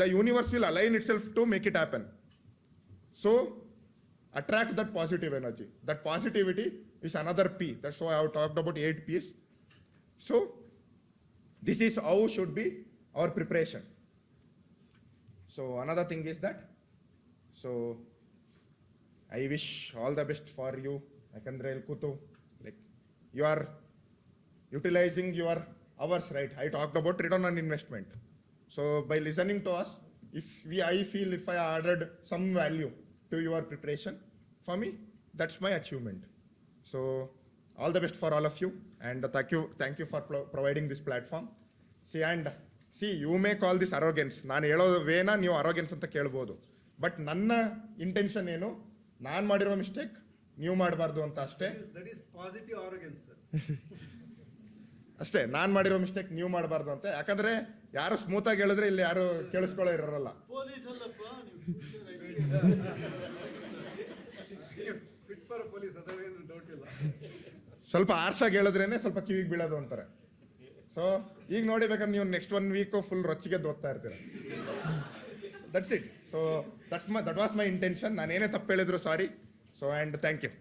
the universe will align itself to make it happen. So attract that positive energy. That positivity is another P. That's why I have talked about 8 P's. So this is how should be our preparation. So another thing is that, so I wish all the best for you. Yakandre kutu, like you are utilizing your hours, right? I talked about return on investment. So by listening to us, I feel if I added some value to your preparation, for me, that's my achievement. So all the best for all of you, and thank you for providing this platform. See, you may call this arrogance. ನಾನು ಹೇಳೋ ವೇನ ನೀವು ಅರೋಗೆನ್ಸ್ ಅಂತ ಕೇಳ್ಬೋದು, but ನನ್ನ intention ಏನು, ನಾನು ಮಾಡಿರೋ mistake ನೀವು ಮಾಡಬಾರ್ದು ಅಂತ ಅಷ್ಟೇ. ದಟ್ ಈಸ್ ಪಾಸಿಟಿವ್ ಆರೋಗೆನ್ಸ್ ಅಷ್ಟೇ, ನಾನು ಮಾಡಿರೋ ಮಿಸ್ಟೇಕ್ ನೀವು ಮಾಡಬಾರ್ದು ಅಂತ. ಯಾಕಂದ್ರೆ ಯಾರು ಸ್ಮೂತಾಗಿ ಹೇಳಿದ್ರೆ ಇಲ್ಲಿ ಯಾರು ಕೇಳಿಸ್ಕೊಳ್ಳೋ ಇರೋಲ್ಲ. ಸ್ವಲ್ಪ ಆರ್ಸಾಗಿ ಹೇಳಿದ್ರೇನೆ ಸ್ವಲ್ಪ ಕಿವಿಗೆ ಬೀಳೋದು ಅಂತಾರೆ. ಸೊ ಈಗ ನೋಡಿ, ಬೇಕಾದ್ರೆ ನೀವು ನೆಕ್ಸ್ಟ್ 1 week ಫುಲ್ ರೊಚ್ಚಿಗೆ ಓದ್ತಾ ಇರ್ತೀರ. That's it. So that was my intention. ನಾನೇನೇ ತಪ್ಪು ಹೇಳಿದ್ರು sorry. So and thank you.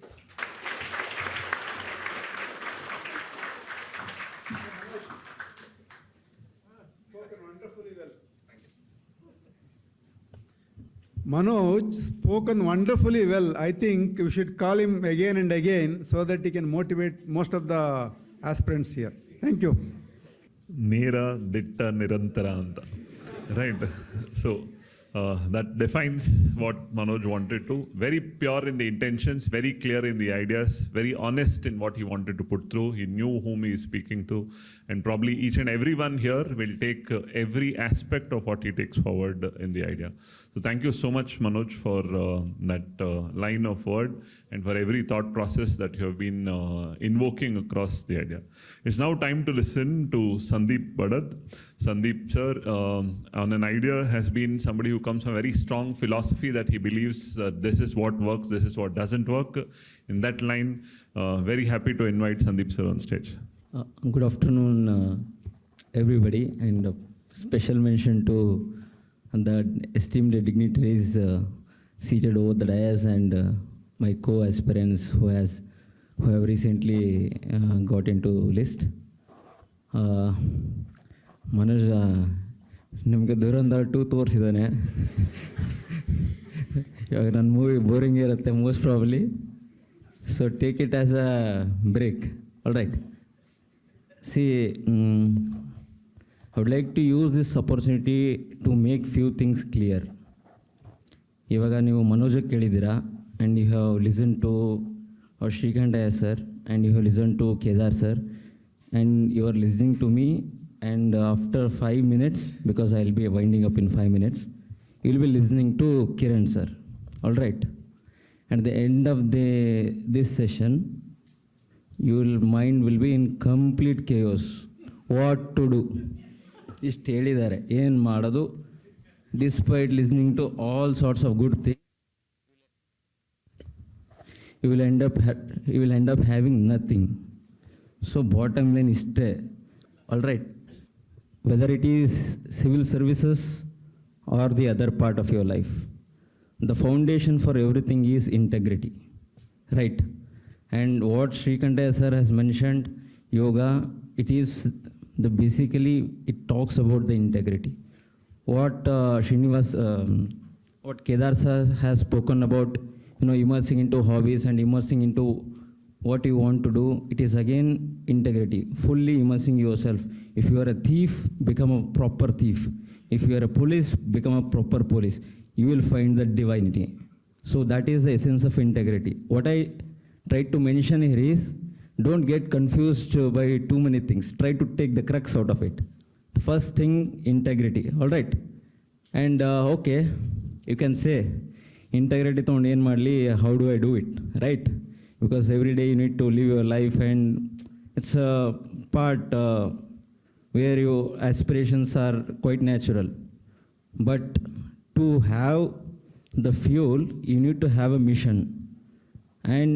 Manoj spoken wonderfully well. I think we should call him again and again so that he can motivate most of the aspirants here. Thank you. ನೇರ ದಿಟ್ಟ ನಿರಂತರ ಅಂತ, right. So That defines what Manoj wanted to. Very pure in the intentions, very clear in the ideas, very honest in what he wanted to put through. He knew whom he is speaking to, and probably each and everyone here will take every aspect of what he takes forward in the idea. So thank you so much, Manoj, for that line of word and for every thought process that you have been invoking across the idea. It's now time to listen to Sandeep Badad. Sandeep sir, on an idea, has been somebody who comes from a very strong philosophy that he believes this is what works, this is what doesn't work. In that line, very happy to invite Sandeep sir on stage. Good afternoon, everybody, and special mention to the esteemed dignitaries seated over the dais and my co-aspirants who have recently got into list. Manoj, ನಿಮಗೆ ದುರಂಧರ್ 2 ತೋರಿಸಿದ್ದಾನೆ. ಇವಾಗ ನನ್ನ movie boring ಇರುತ್ತೆ most probably, so take it as a break. All right, see I would like to use this opportunity to make few things clear. ಇವಾಗ ನೀವು ಮನೋಜ್ ಕೇಳಿದ್ದೀರಾ, and you have listened to our Srikantaiah sir, and you have listened to Kedar sir, and you are listening to me, and after 5 minutes, because I will be winding up in 5 minutes, you will be listening to Kiran sir. All right. At the end of this session, your mind will be in complete chaos. What to do? ಇಷ್ಟು ಹೇಳಿದ್ದಾರೆ, ಏನು ಮಾಡೋದು? Despite listening to all sorts of good things, you will end up having nothing. So bottom line ಇಷ್ಟೇ. All right. Whether it is civil services or the other part of your life, the foundation for everything is integrity. Right. And what Srikantaiah sir has mentioned, yoga, it is basically it talks about the integrity. What what Kedar sir has spoken about, immersing into hobbies and immersing into what you want to do, it is again integrity, fully immersing yourself. If you are a thief, become a proper thief. If you are a police, become a proper police. You will find the divinity. So that is the essence of integrity. What I tried to mention here is, don't get confused by too many things. Try to take the crux out of it. The first thing, integrity. All right. And okay, you can say, integrity thondu en madli, how do I do it? Right? Because every day you need to live your life, and it's a part where your aspirations are quite natural. But to have the fuel, you need to have a mission. And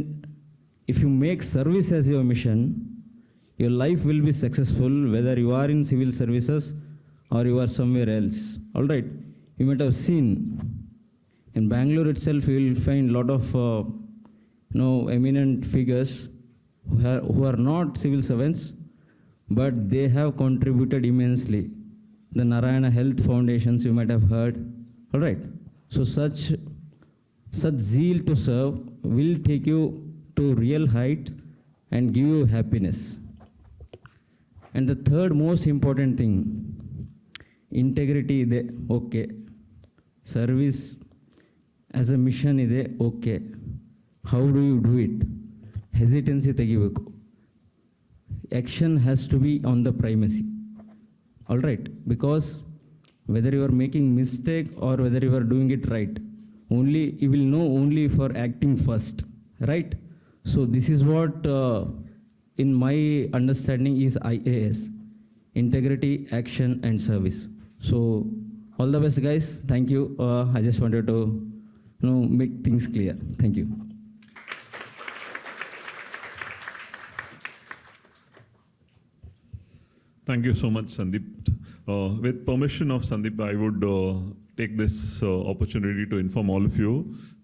if you make service as your mission, your life will be successful, whether you are in civil services or you are somewhere else. All right. You might have seen in Bangalore itself, you will find a lot of eminent figures who are not civil servants, but they have contributed immensely. The Narayana Health Foundations, you might have heard. All right. So such zeal to serve will take you to real height and give you happiness. And the third most important thing, integrity ide, okay. Service as a mission ide, okay. How do you do it? Hesitancy tegibeku. Action has to be on the primacy. All right. Because whether you are making mistake or whether you are doing it right, only you will know only for acting first. Right? So this is what in my understanding is IAS, integrity, action and service. So all the best, guys. Thank you. I just wanted to make things clear. Thank you. Thank you so much, Sandeep. With permission of Sandeep, I would take this opportunity to inform all of you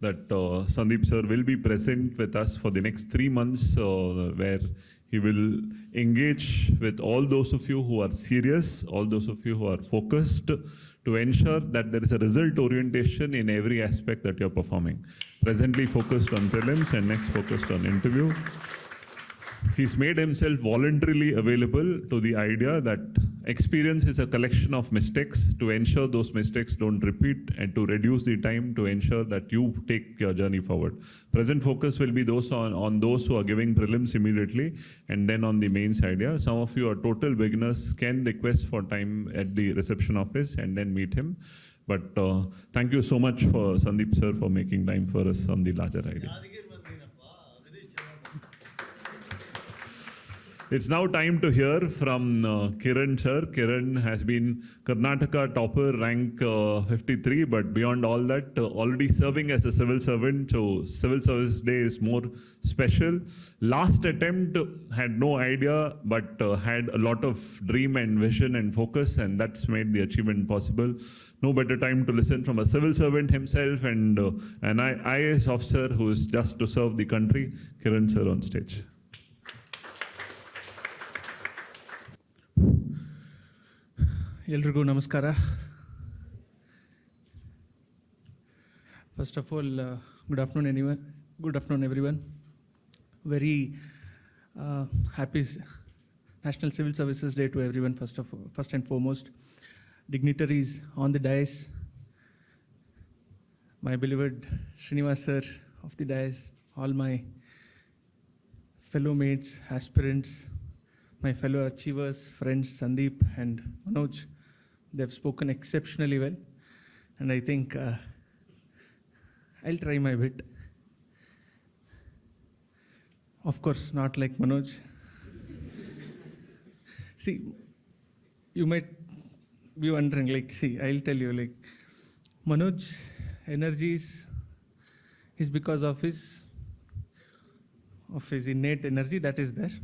that Sandeep sir will be present with us for the next 3 months, where he will engage with all those of you who are serious, all those of you who are focused, to ensure that there is a result orientation in every aspect that you're performing. Presently focused on prelims and next focused on interview. He's made himself voluntarily available to the idea that experience is a collection of mistakes. To ensure those mistakes don't repeat and to reduce the time to ensure that you take your journey forward. Present focus will be those on those who are giving prelims immediately and then on the mains idea. Some of you are total beginners, can request for time at the reception office and then meet him. But thank you so much for Sandeep sir for making time for us on the larger idea. It's now time to hear from Kiran sir. Kiran has been Karnataka topper, rank 53, but beyond all that, already serving as a civil servant. So Civil Service Day is more special. Last attempt had no idea, but had a lot of dream and vision and focus, and that's made the achievement possible. No better time to listen from a civil servant himself and an IAS officer who is just to serve the country. Kiran sir on stage. ಎಲ್ರಿಗೂ ನಮಸ್ಕಾರ. First of all, good afternoon everyone. Very happy National Civil Services Day to everyone, first and foremost. Dignitaries on the dais, my beloved Srinivas sir of the dais, all my fellow mates, aspirants, my fellow achievers, friends Sandeep and Manoj. They have spoken exceptionally well, and I think I'll try my bit. Of course, not like Manoj. See, you might be wondering, I'll tell you, Manoj energy is because of his innate energy that is there.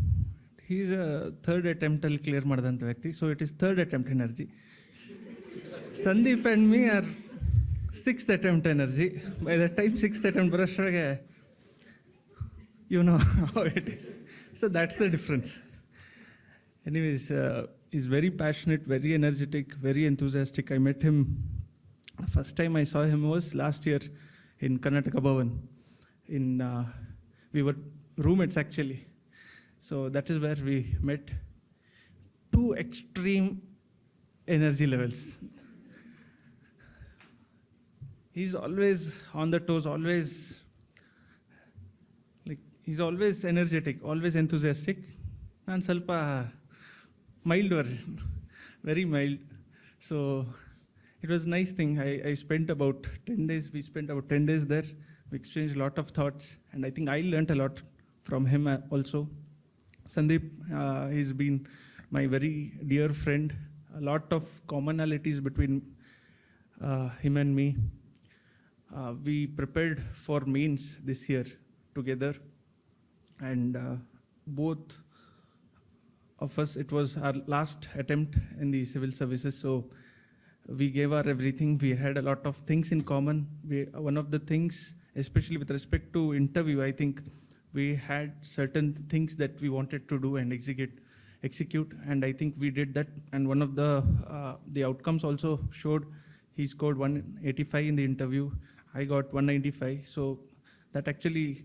He is a third attempt al clear madadanta vyakti, so it is third attempt energy. Sandeep and me are sixth attempt energy. By the time sixth attempt brushage, you know how it is. So that's the difference. Anyways, he's very passionate, very energetic, very enthusiastic. I met him, the first time I saw him was last year in Karnataka Bhavan. We were roommates actually. So that is where we met. Two extreme energy levels. He's always on the toes, he's always energetic, always enthusiastic, and salpa mild version, very mild. So it was a nice thing. I spent about 10 days, we spent about 10 days there. We exchanged a lot of thoughts, and I think I learned a lot from him also. Sandeep, he's been my very dear friend. A lot of commonalities between him and me. We prepared for mains this year together, and both of us, it was our last attempt in the civil services, so we gave our everything. We had a lot of things in common. One of the things, especially with respect to interview, I think we had certain things that we wanted to do and execute, and I think we did that. And one of the outcomes also showed. He scored 185 in the interview. I got 195. So that actually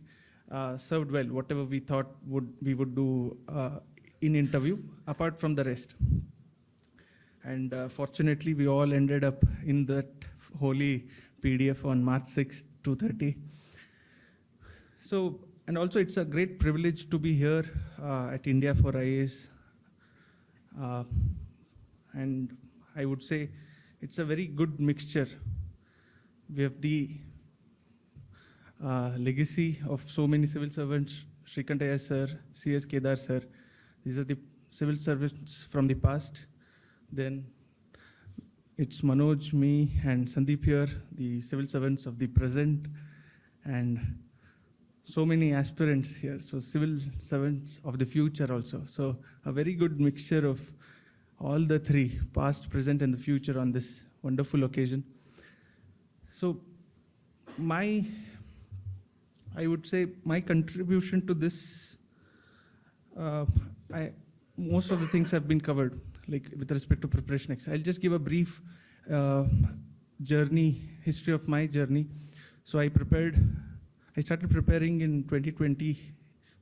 served well, whatever we thought we would do in interview, apart from the rest. And fortunately, we all ended up in that holy PDF on March 6, 2:30. So, and also it's a great privilege to be here at India4IAS. And I would say it's a very good mixture. We have the legacy of so many civil servants, Srikantaiah sir, CS Kedar sir. These are the civil servants from the past. Then it's Manoj, me, and Sandeep here, the civil servants of the present, and so many aspirants here, so civil servants of the future also. So a very good mixture of all the three, past, present, and the future on this wonderful occasion. So I would say my contribution to this, most of the things have been covered, like with respect to preparation. I'll just give a brief history of my journey. So I started preparing in 2020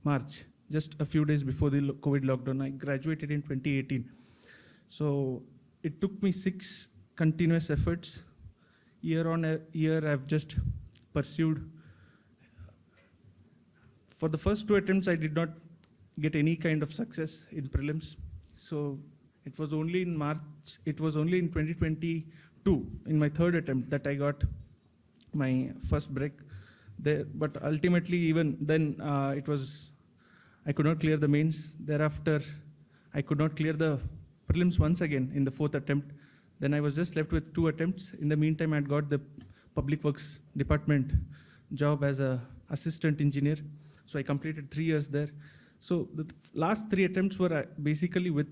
March, just a few days before the COVID lockdown. I graduated in 2018. So it took me 6 continuous efforts. Year on a year, I've just pursued. For the first 2 attempts, I did not get any kind of success in prelims. So it was only in March, it was only in 2022, in my 3rd attempt, that I got my first break there. But ultimately, even then, I could not clear the mains. Thereafter, I could not clear the prelims once again in the 4th attempt. Then I was just left with 2 attempts. In the meantime, I had got the Public Works Department job as an assistant engineer. So I completed 3 years there. So the last 3 attempts were basically with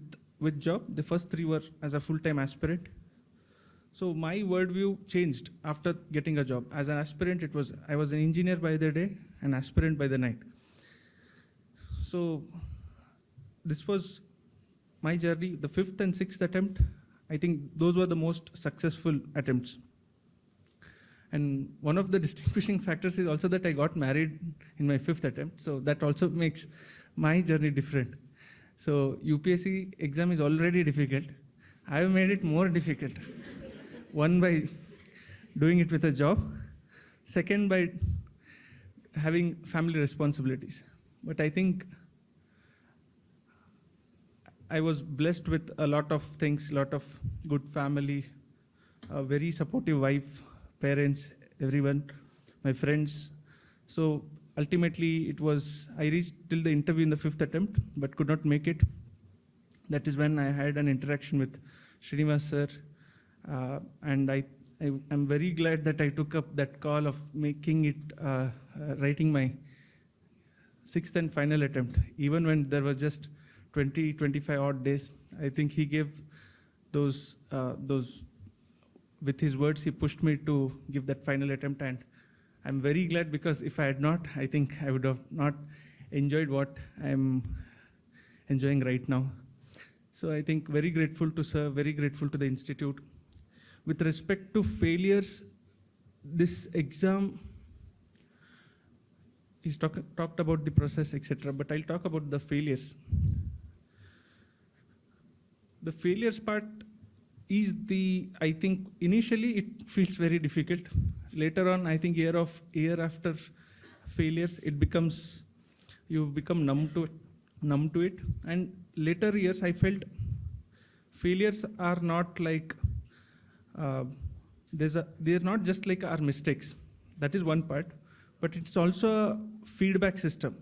job. The first 3 were as a full-time aspirant. So my worldview changed after getting a job. As an aspirant, I was an engineer by the day, an aspirant by the night. So this was my journey. The 5th and 6th attempt, I think those were the most successful attempts. And one of the distinguishing factors is also that I got married in my 5th attempt. So that also makes my journey different. So UPSC exam is already difficult. I've made it more difficult. One, by doing it with a job. Second, by having family responsibilities. But I think I was blessed with a lot of things, a lot of good family, a very supportive wife, parents, everyone, my friends. So ultimately, I reached till the interview in the 5th attempt, but could not make it. That is when I had an interaction with Srinivas sir. And I'm very glad that I took up that call of making it, writing my 6th and final attempt. Even when there were just 20, 25 odd days, I think he gave those, with his words, he pushed me to give that final attempt. And I'm very glad, because if I had not, I think I would have not enjoyed what I'm enjoying right now. So I think very grateful to sir, very grateful to the institute. With respect to failures, this exam, he's talked about the process, etc., but I'll talk about the failures. The failures part is I think initially it feels very difficult. Later on, I think year after failures, you become numb to it. And later years, I felt failures are not like, they're not just like our mistakes. That is one part, but it's also a feedback system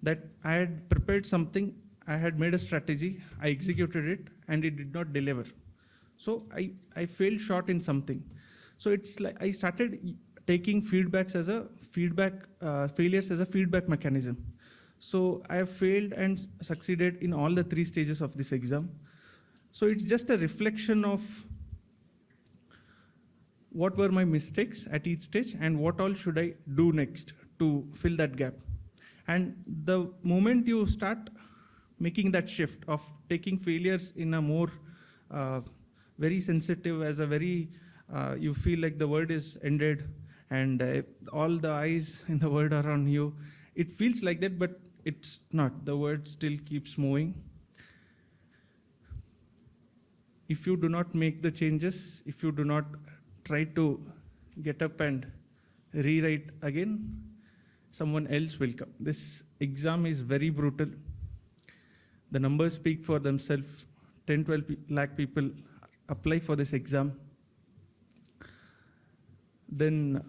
that I had prepared something, I had made a strategy, I executed it, and it did not deliver. So I failed short in something. So it's like I started taking failures as a feedback mechanism. So I have failed and succeeded in all the 3 stages of this exam. So it's just a reflection of what were my mistakes at each stage and what all should I do next to fill that gap. And the moment you start making that shift of taking failures in a more very sensitive, as a very, you feel like the world is ended and all the eyes in the world are on you. It feels like that, but it's not. The world still keeps moving. If you do not make the changes, if you do not try to get up and rewrite again, someone else will come. This exam is very brutal. The numbers speak for themselves. 10-12 lakh people apply for this exam. Then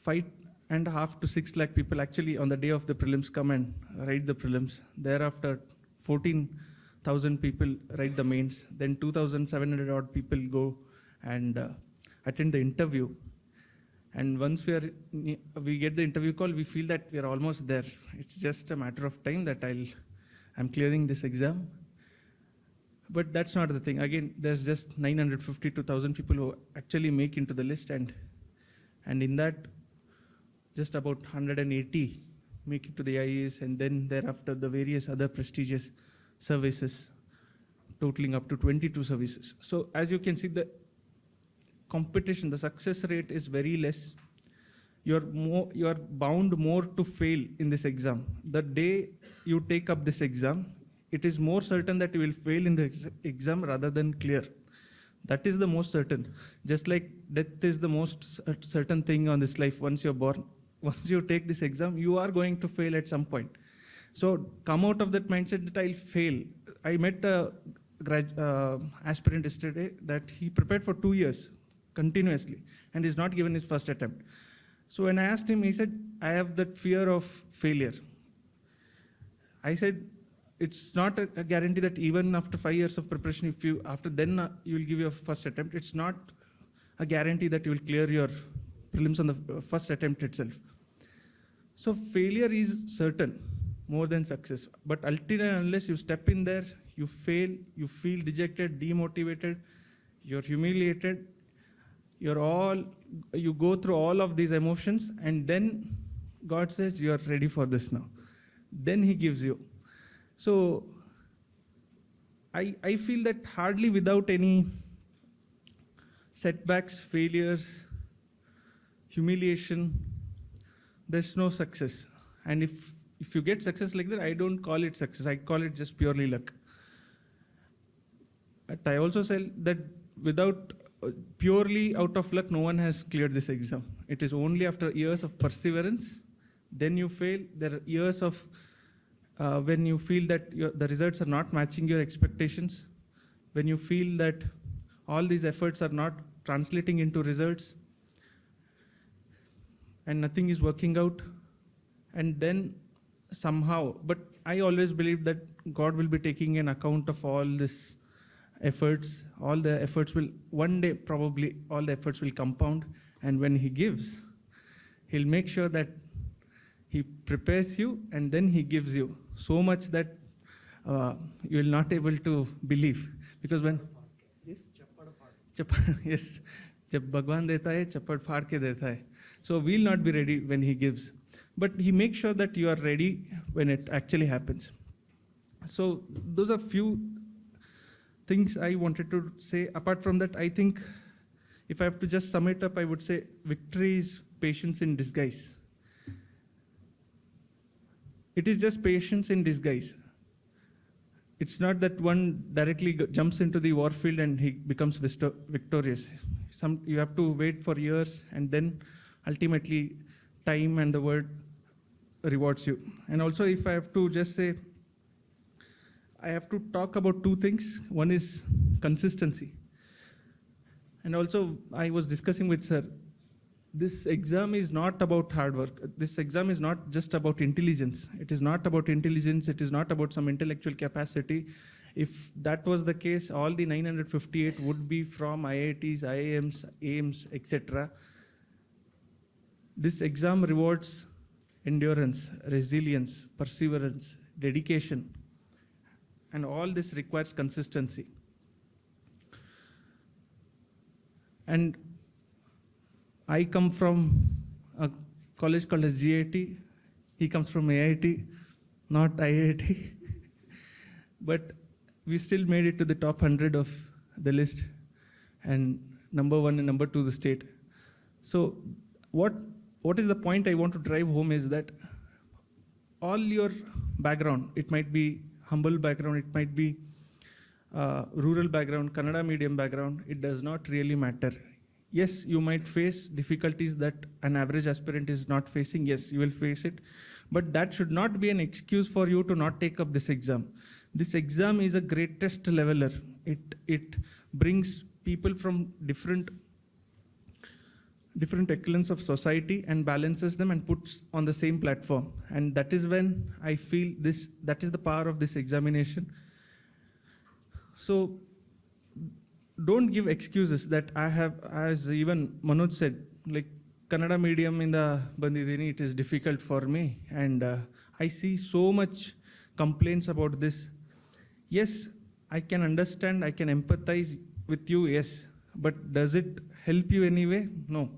5.5 to 6 lakh people actually on the day of the prelims come and write the prelims. Thereafter, 14,000 people write the mains. Then 2,700 odd people go and attend the interview. And once we get the interview call, we feel that we are almost there. It's just a matter of time that I'm clearing this exam. But that's not the thing. Again, there's just 950 to 1,000 people who actually make into the list, and in that, just about 180 make it to the IAS, and then thereafter the various other prestigious services, totaling up to 22 services. So as you can see, the competition, the success rate is very less. You're bound more to fail in this exam. The day you take up this exam, it is more certain that you will fail in the exam rather than clear. That is the most certain. Just like death is the most certain thing on this life. Once you're born, once you take this exam, you are going to fail at some point. So come out of that mindset that I'll fail. I met a aspirant yesterday that he prepared for 2 years continuously and is not given his first attempt. So when I asked him, he said, I have that fear of failure. I said, it's not a guarantee that even after 5 years of preparation, if you after then you will give your first attempt. It's not a guarantee that you will clear your prelims on the first attempt itself. So failure is certain more than success. But until and unless you step in there, you fail, you feel dejected, demotivated, you're humiliated, you go through all of these emotions, and then God says you're ready for this now. Then He gives you. So I feel that hardly without any setbacks, failures, humiliation, there's no success. And if you get success like that, I don't call it success. I call it just purely luck. But I also say that without purely out of luck, no one has cleared this exam. It is only after years of perseverance, then you fail. There are years of when you feel that the results are not matching your expectations, when you feel that all these efforts are not translating into results, and nothing is working out, and then somehow, but I always believe that God will be taking an account of all this efforts. All the efforts will, one day probably, all the efforts will compound, and when He gives, He'll make sure that He prepares you and then He gives you so much that you will not able to believe. Because when yes, जब भगवान देता है चप्पड़ फाड़ के देता है. So we'll not be ready when He gives, but He makes sure that you are ready when it actually happens. So those are few things I wanted to say. Apart from that, I think if I have to just sum it up, I would say victory is patience in disguise. It is just patience in disguise. It's not that one directly jumps into the war field and he becomes victorious. You have to wait for years, and then ultimately time and the word rewards you. And also, if I have to just say, I have to talk about two things. One is consistency. And also, I was discussing with sir, this exam is not about hard work. This exam is not just about intelligence. It is not about intelligence. It is not about some intellectual capacity. If that was the case, all the 958 would be from IITs, IIMs, AIMS, etc. This exam rewards endurance, resilience, perseverance, dedication, and all this requires consistency. And I come from a college called as GIT. He comes from AIT, not IIT. But we still made it to the top 100 of the list, and number 1 and number 2 the state. So what is the point I want to drive home is that all your background, it might be humble background, it might be rural background, Kannada medium background, it does not really matter. Yes, you might face difficulties that an average aspirant is not facing. Yes, you will face it. But that should not be an excuse for you to not take up this exam. This exam is a greatest leveler. It brings people from different echelons of society and balances them and puts on the same platform. And that is when I feel that is the power of this examination. So don't give excuses that I have, as even Manoj said, like Kannada medium in the Bandidini, it is difficult for me. And I see so much complaints about this. Yes, I can understand, I can empathize with you, yes. But does it help you anyway? No.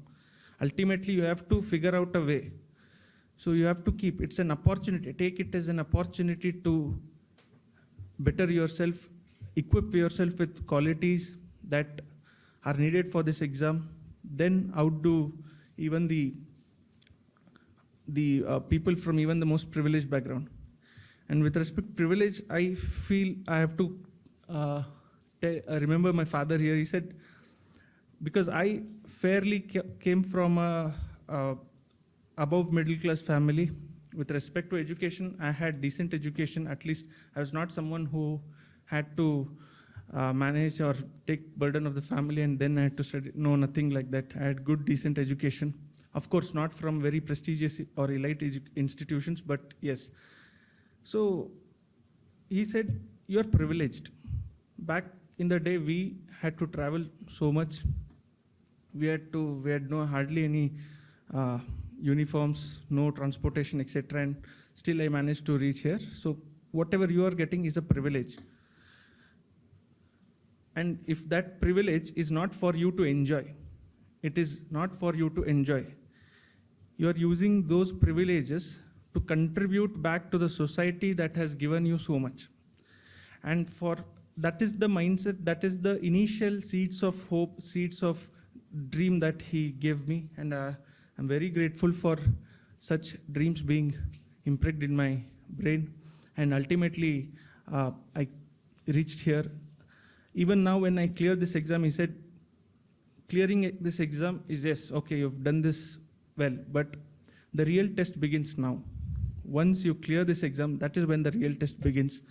Ultimately, you have to figure out a way. So you have to keep, it's an opportunity. Take it as an opportunity to better yourself, equip yourself with qualities that are needed for this exam, then outdo even the people from even the most privileged background. And with respect to privilege, I feel I have to remember my father here. He said, because I fairly came from a above middle class family. With respect to education, I had decent education. At least I was not someone who had to manage or take burden of the family and then I had to study. No, nothing like that. I had good, decent education. Of course, not from very prestigious or elite institutions, but yes. So he said, you're privileged. Back in the day, we had to travel so much. We had hardly any uniforms, no transportation, etc. And still I managed to reach here. So whatever you are getting is a privilege. And if that privilege is not for you to enjoy, it is not for you to enjoy. You are using those privileges to contribute back to the society that has given you so much. And that is the mindset, that is the initial seeds of hope, seeds of dream that he gave me. And I'm very grateful for such dreams being imprinted in my brain. And ultimately, I reached here. Even now, when I cleared this exam, he said, clearing this exam is, yes, okay, you've done this well, but the real test begins now. Once you clear this exam, that is when the real test begins.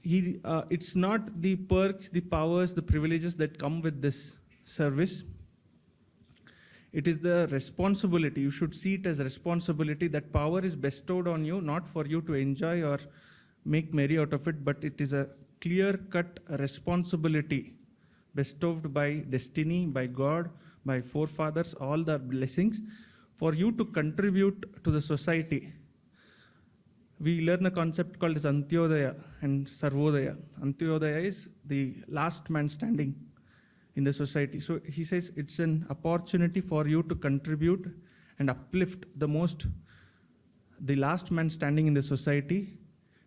It's not the perks, the powers, the privileges that come with this service. It is the responsibility. You should see it as responsibility. That power is bestowed on you, not for you to enjoy or make merry out of it, but it is a clear-cut responsibility bestowed by destiny, by God, by forefathers, all the blessings, for you to contribute to the society. We learn a concept called as Antyodaya and Sarvodaya. Antyodaya is the last man standing in the society. So he says it's an opportunity for you to contribute and uplift the last man standing in the society,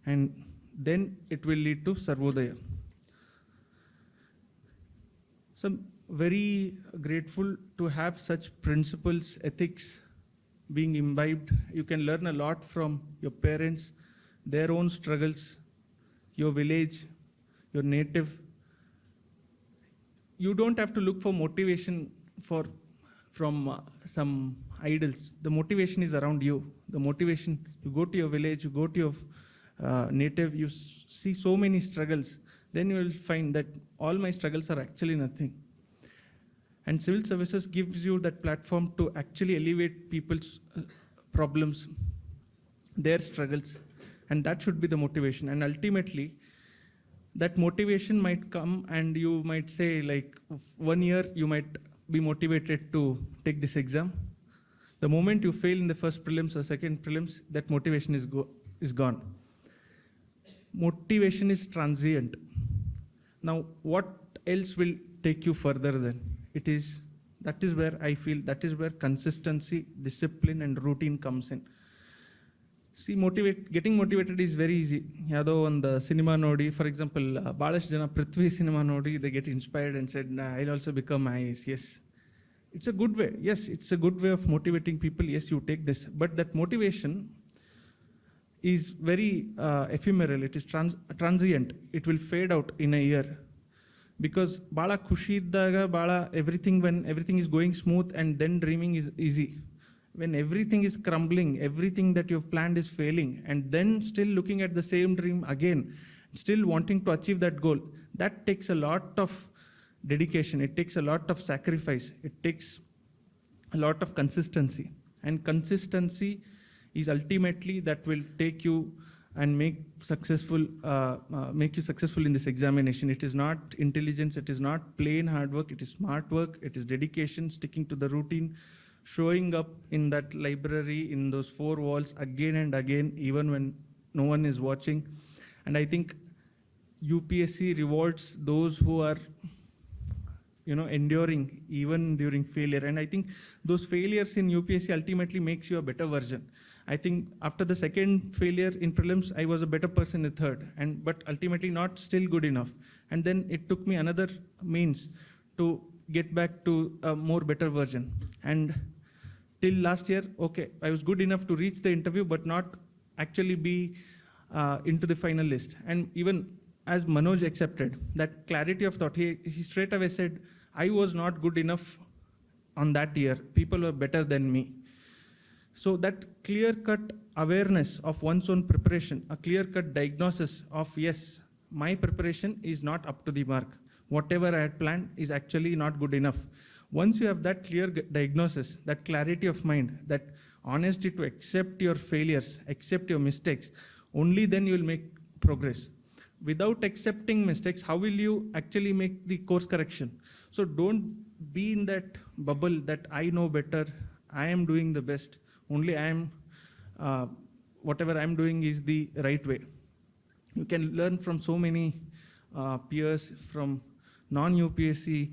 and then it will lead to Sarvodaya. So I'm very grateful to have such principles, ethics being imbibed. You can learn a lot from your parents, their own struggles, your village, your native. You don't have to look for motivation from some idols. The motivation is around you. The motivation, you go to your village, you go to your native, you see so many struggles. Then you will find that all my struggles are actually nothing. And civil services gives you that platform to actually elevate people's problems, their struggles, and that should be the motivation. And ultimately, that motivation might come and you might say, like, 1 year you might be motivated to take this exam. The moment you fail in the first prelims or second prelims, that motivation is gone. Motivation is transient. Now, what else will take you further then? That is where I feel, that is where consistency, discipline, and routine comes in. See, getting motivated is very easy. Yado on the cinema nodi, for example, Balash Jana Prithvi cinema nodi, they get inspired and said, I'll also become IAS. Yes, it's a good way. Yes, it's a good way of motivating people. Yes, you take this. But that motivation is very ephemeral. It is transient. It will fade out in a year. Because bala khushi iddaga, when everything is going smooth, and then dreaming is easy. When everything is crumbling, everything that you've planned is failing, and then still looking at the same dream again, still wanting to achieve that goal, that takes a lot of dedication. It takes a lot of sacrifice. It takes a lot of consistency. And consistency is ultimately that will take you and make you successful in this examination. It is not intelligence, it is not plain hard work, it is smart work, it is dedication, sticking to the routine, showing up in that library, in those 4 walls again and again, even when no one is watching. And I think UPSC rewards those who are enduring even during failure. And I think those failures in UPSC ultimately makes you a better version. I think after the second failure in prelims, I was a better person in the third, but ultimately not still good enough. And then it took me another means to get back to a more better version. And till last year, okay, I was good enough to reach the interview, but actually be into the final list. And even as Manoj accepted that clarity of thought, he straight away said, I was not good enough on that year. People were better than me. So that clear-cut awareness of one's own preparation, a clear-cut diagnosis of, yes, my preparation is not up to the mark. Whatever I had planned is actually not good enough. Once you have that clear diagnosis, that clarity of mind, that honesty to accept your failures, accept your mistakes, only then you will make progress. Without accepting mistakes, how will you actually make the course correction? So don't be in that bubble that I know better, I am doing the best, only I am, whatever I'm doing is the right way. You can learn from so many peers, from non-UPSC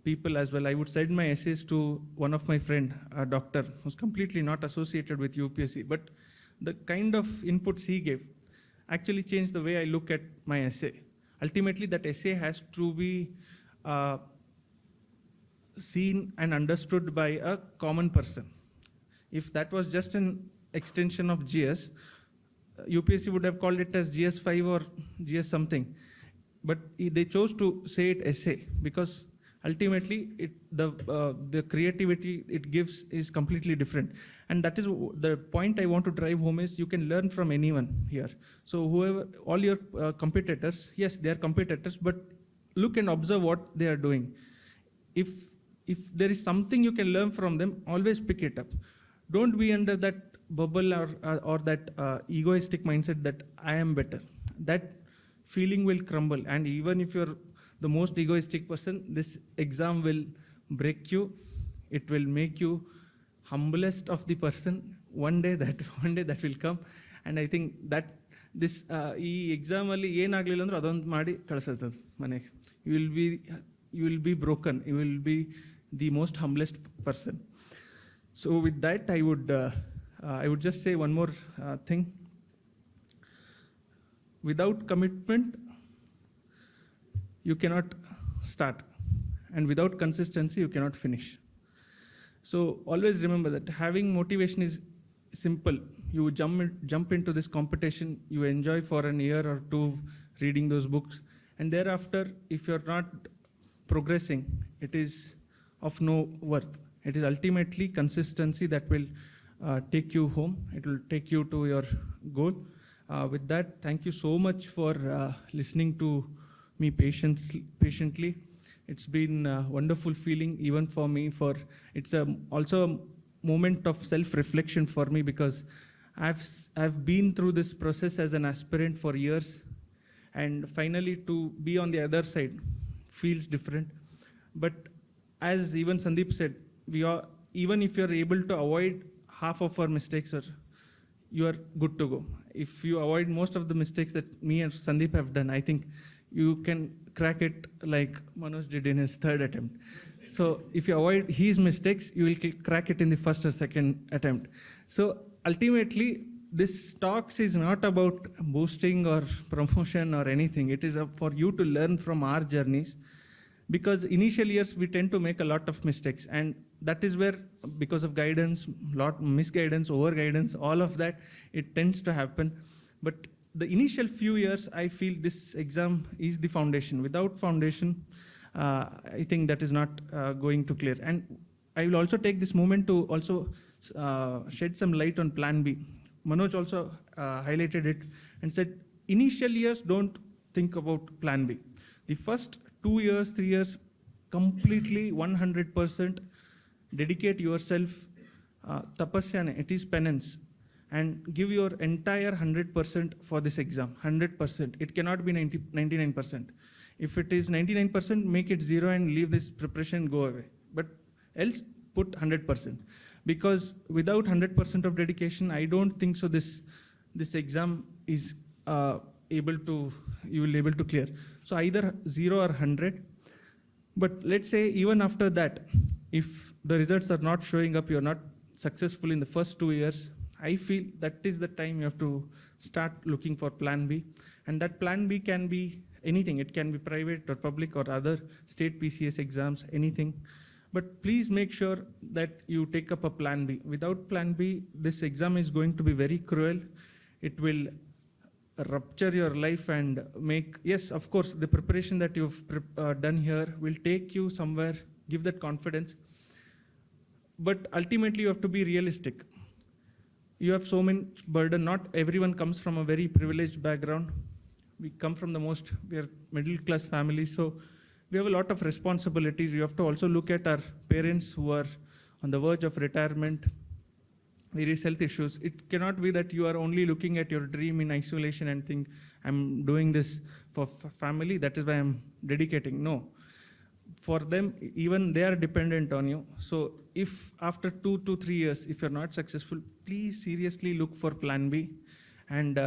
people as well. I would send my essays to one of my friend, a doctor, who's completely not associated with UPSC, but the kind of inputs he gave actually changed the way I look at my essay. Ultimately, that essay has to be seen and understood by a common person. If that was just an extension of GS, UPSC would have called it as GS5 or GS something. But they chose to say it essay because ultimately the creativity it gives is completely different. And that is the point I want to drive home is you can learn from anyone here. So whoever, all your competitors, yes, they are competitors, but look and observe what they are doing. If there is something you can learn from them, always pick it up. Don't be under that bubble or that egoistic mindset that I am better. That feeling will crumble. And even if you're the most egoistic person, this exam will break you. It will make you humblest of the person. One day that will come. And I think that this exam alli yen aglilla andru adondu maadi kalisatadu manege. You will be broken. You will be the most humblest person. So with that, I would just say one more thing. Without commitment, you cannot start. And without consistency, you cannot finish. So always remember that having motivation is simple. You jump into this competition, you enjoy for an year or two reading those books. And thereafter, if you're not progressing, it is of no worth. It is ultimately consistency that will take you home. It will take you to your goal. With that, thank you so much for listening to me patiently. It's been a wonderful feeling even for me. It's also a moment of self-reflection for me because I've been through this process as an aspirant for years, and finally to be on the other side feels different. But as even Sandeep said, even if you're able to avoid half of our mistakes, you are good to go. If you avoid most of the mistakes that me and Sandeep have done, I think you can crack it like Manoj did in his third attempt. So if you avoid his mistakes, you will crack it in the first or second attempt. So ultimately, this talks is not about boosting or promotion or anything. It is for you to learn from our journeys. Because initial years, we tend to make a lot of mistakes. And that is where, because of guidance, misguidance, over-guidance, all of that, it tends to happen. But the initial few years, I feel this exam is the foundation. Without foundation, I think that is not going to clear. And I will also take this moment to also shed some light on Plan B. Manoj also highlighted it and said, initial years, don't think about Plan B. The first 2 years, 3 years, completely 100% dedicate yourself, tapasyane, it is penance, and give your entire 100% for this exam, 100%. It cannot be 99%. If it is 99%, make it 0 and leave this preparation, go away. But else, put 100%. Because without 100% of dedication, I don't think so this exam is you will able to clear. So either 0 or 100. But let's say even after that, if the results are not showing up, you're not successful in the first 2 years, I feel that is the time you have to start looking for Plan B. And that Plan B can be anything. It can be private or public or other state PCS exams, anything. But please make sure that you take up a plan B. Without plan B, this exam is going to be very cruel. It will rupture your life and make, yes, of course, the preparation that you've done here will take you somewhere, give that confidence. But ultimately, you have to be realistic. You have so much burden. Not everyone comes from a very privileged background. We come from we are middle class families, so we have a lot of responsibilities. You have to also look at our parents who are on the verge of retirement, various health issues. It cannot be that you are only looking at your dream in isolation and think, I'm doing this for family, that is why I'm dedicating. No. For them, even they are dependent on you. So if after 2 to 3 years, if you're not successful, please seriously look for plan B. And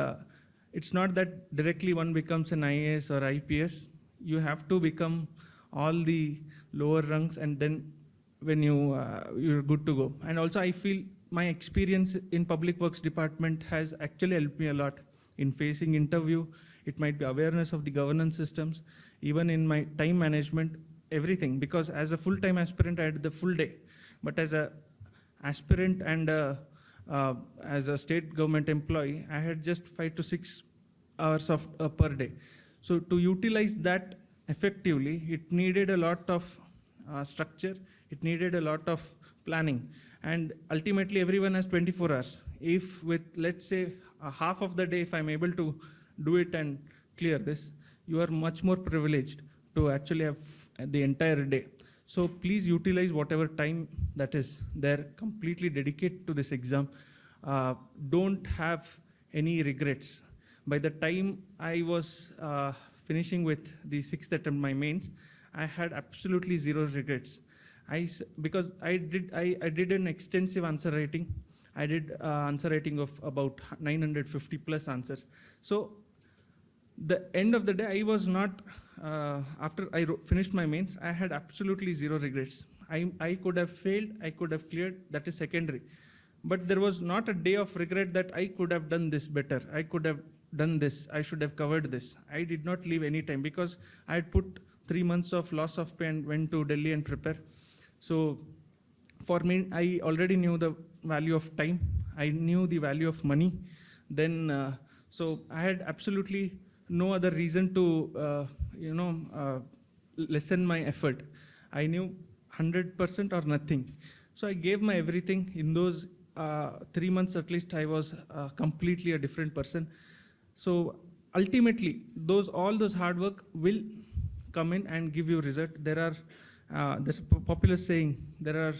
it's not that directly one becomes an IAS or IPS. You have to become all the lower rungs, and then when you're good to go. And also I feel my experience in public works department has actually helped me a lot in facing interview. It might be awareness of the governance systems, even in my time management, everything. Because as a full-time aspirant, I had the full day. But as a aspirant and as a state government employee, I had just 5 to 6 hours of per day. So to utilize that effectively, it needed a lot of structure. It needed a lot of planning. And ultimately, everyone has 24 hours. If with, let's say, half of the day, if I'm able to do it and clear this, you are much more privileged to actually have the entire day. So please utilize whatever time that is there, completely dedicate to this exam. Don't have any regrets. By the time I was finishing with the 6th attempt, my mains, I had absolutely zero regrets. Because I did an extensive answer writing. I did answer writing of about 950 plus answers. So the end of the day, I was not, after I finished my mains, I had absolutely zero regrets. I could have failed, I could have cleared, that is secondary. But there was not a day of regret that I could have done this better. I could have done this, I should have covered this. I did not leave any time because I had put 3 months of loss of pay and went to Delhi and prepare. So for me, I already knew the value of time. I knew the value of money. Then, so I had absolutely no other reason to, lessen my effort. I knew 100% or nothing. So I gave my everything. In those 3 months at least, I was completely a different person. So ultimately, all those hard work will come in and give you result. There's a popular saying, there are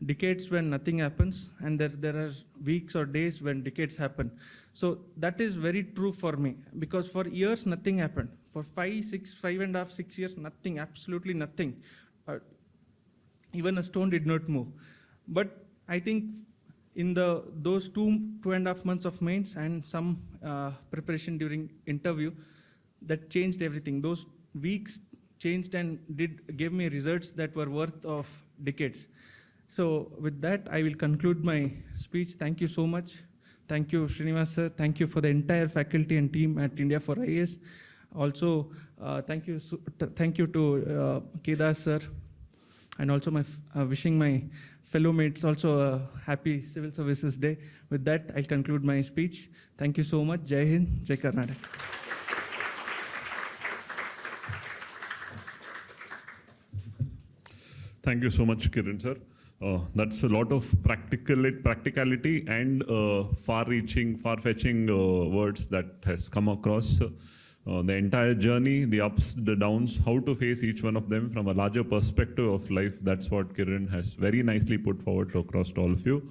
decades when nothing happens, and there are weeks or days when decades happen. So that is very true for me, because for years nothing happened. For 5.5, 6 years, nothing, absolutely nothing. Even a stone did not move. But I think in those 2.5 months of mains and some preparation during interview, that changed everything. Those weeks changed and gave me results that were worth of decades. So with that, I will conclude my speech. Thank you so much. Thank you, Srinivas sir. Thank you for the entire faculty and team at India4IAS. Also, thank you to Kedar sir, and also wishing my fellow mates also a happy Civil Services Day. With that, I'll conclude my speech. Thank you so much. Jai Hind, Jai Karnataka. Thank you so much, Kiran sir. That's a lot of practicality and far-fetching words that has come across. The entire journey, the ups, the downs, how to face each one of them from a larger perspective of life. That's what Kiran has very nicely put forward across to all of you.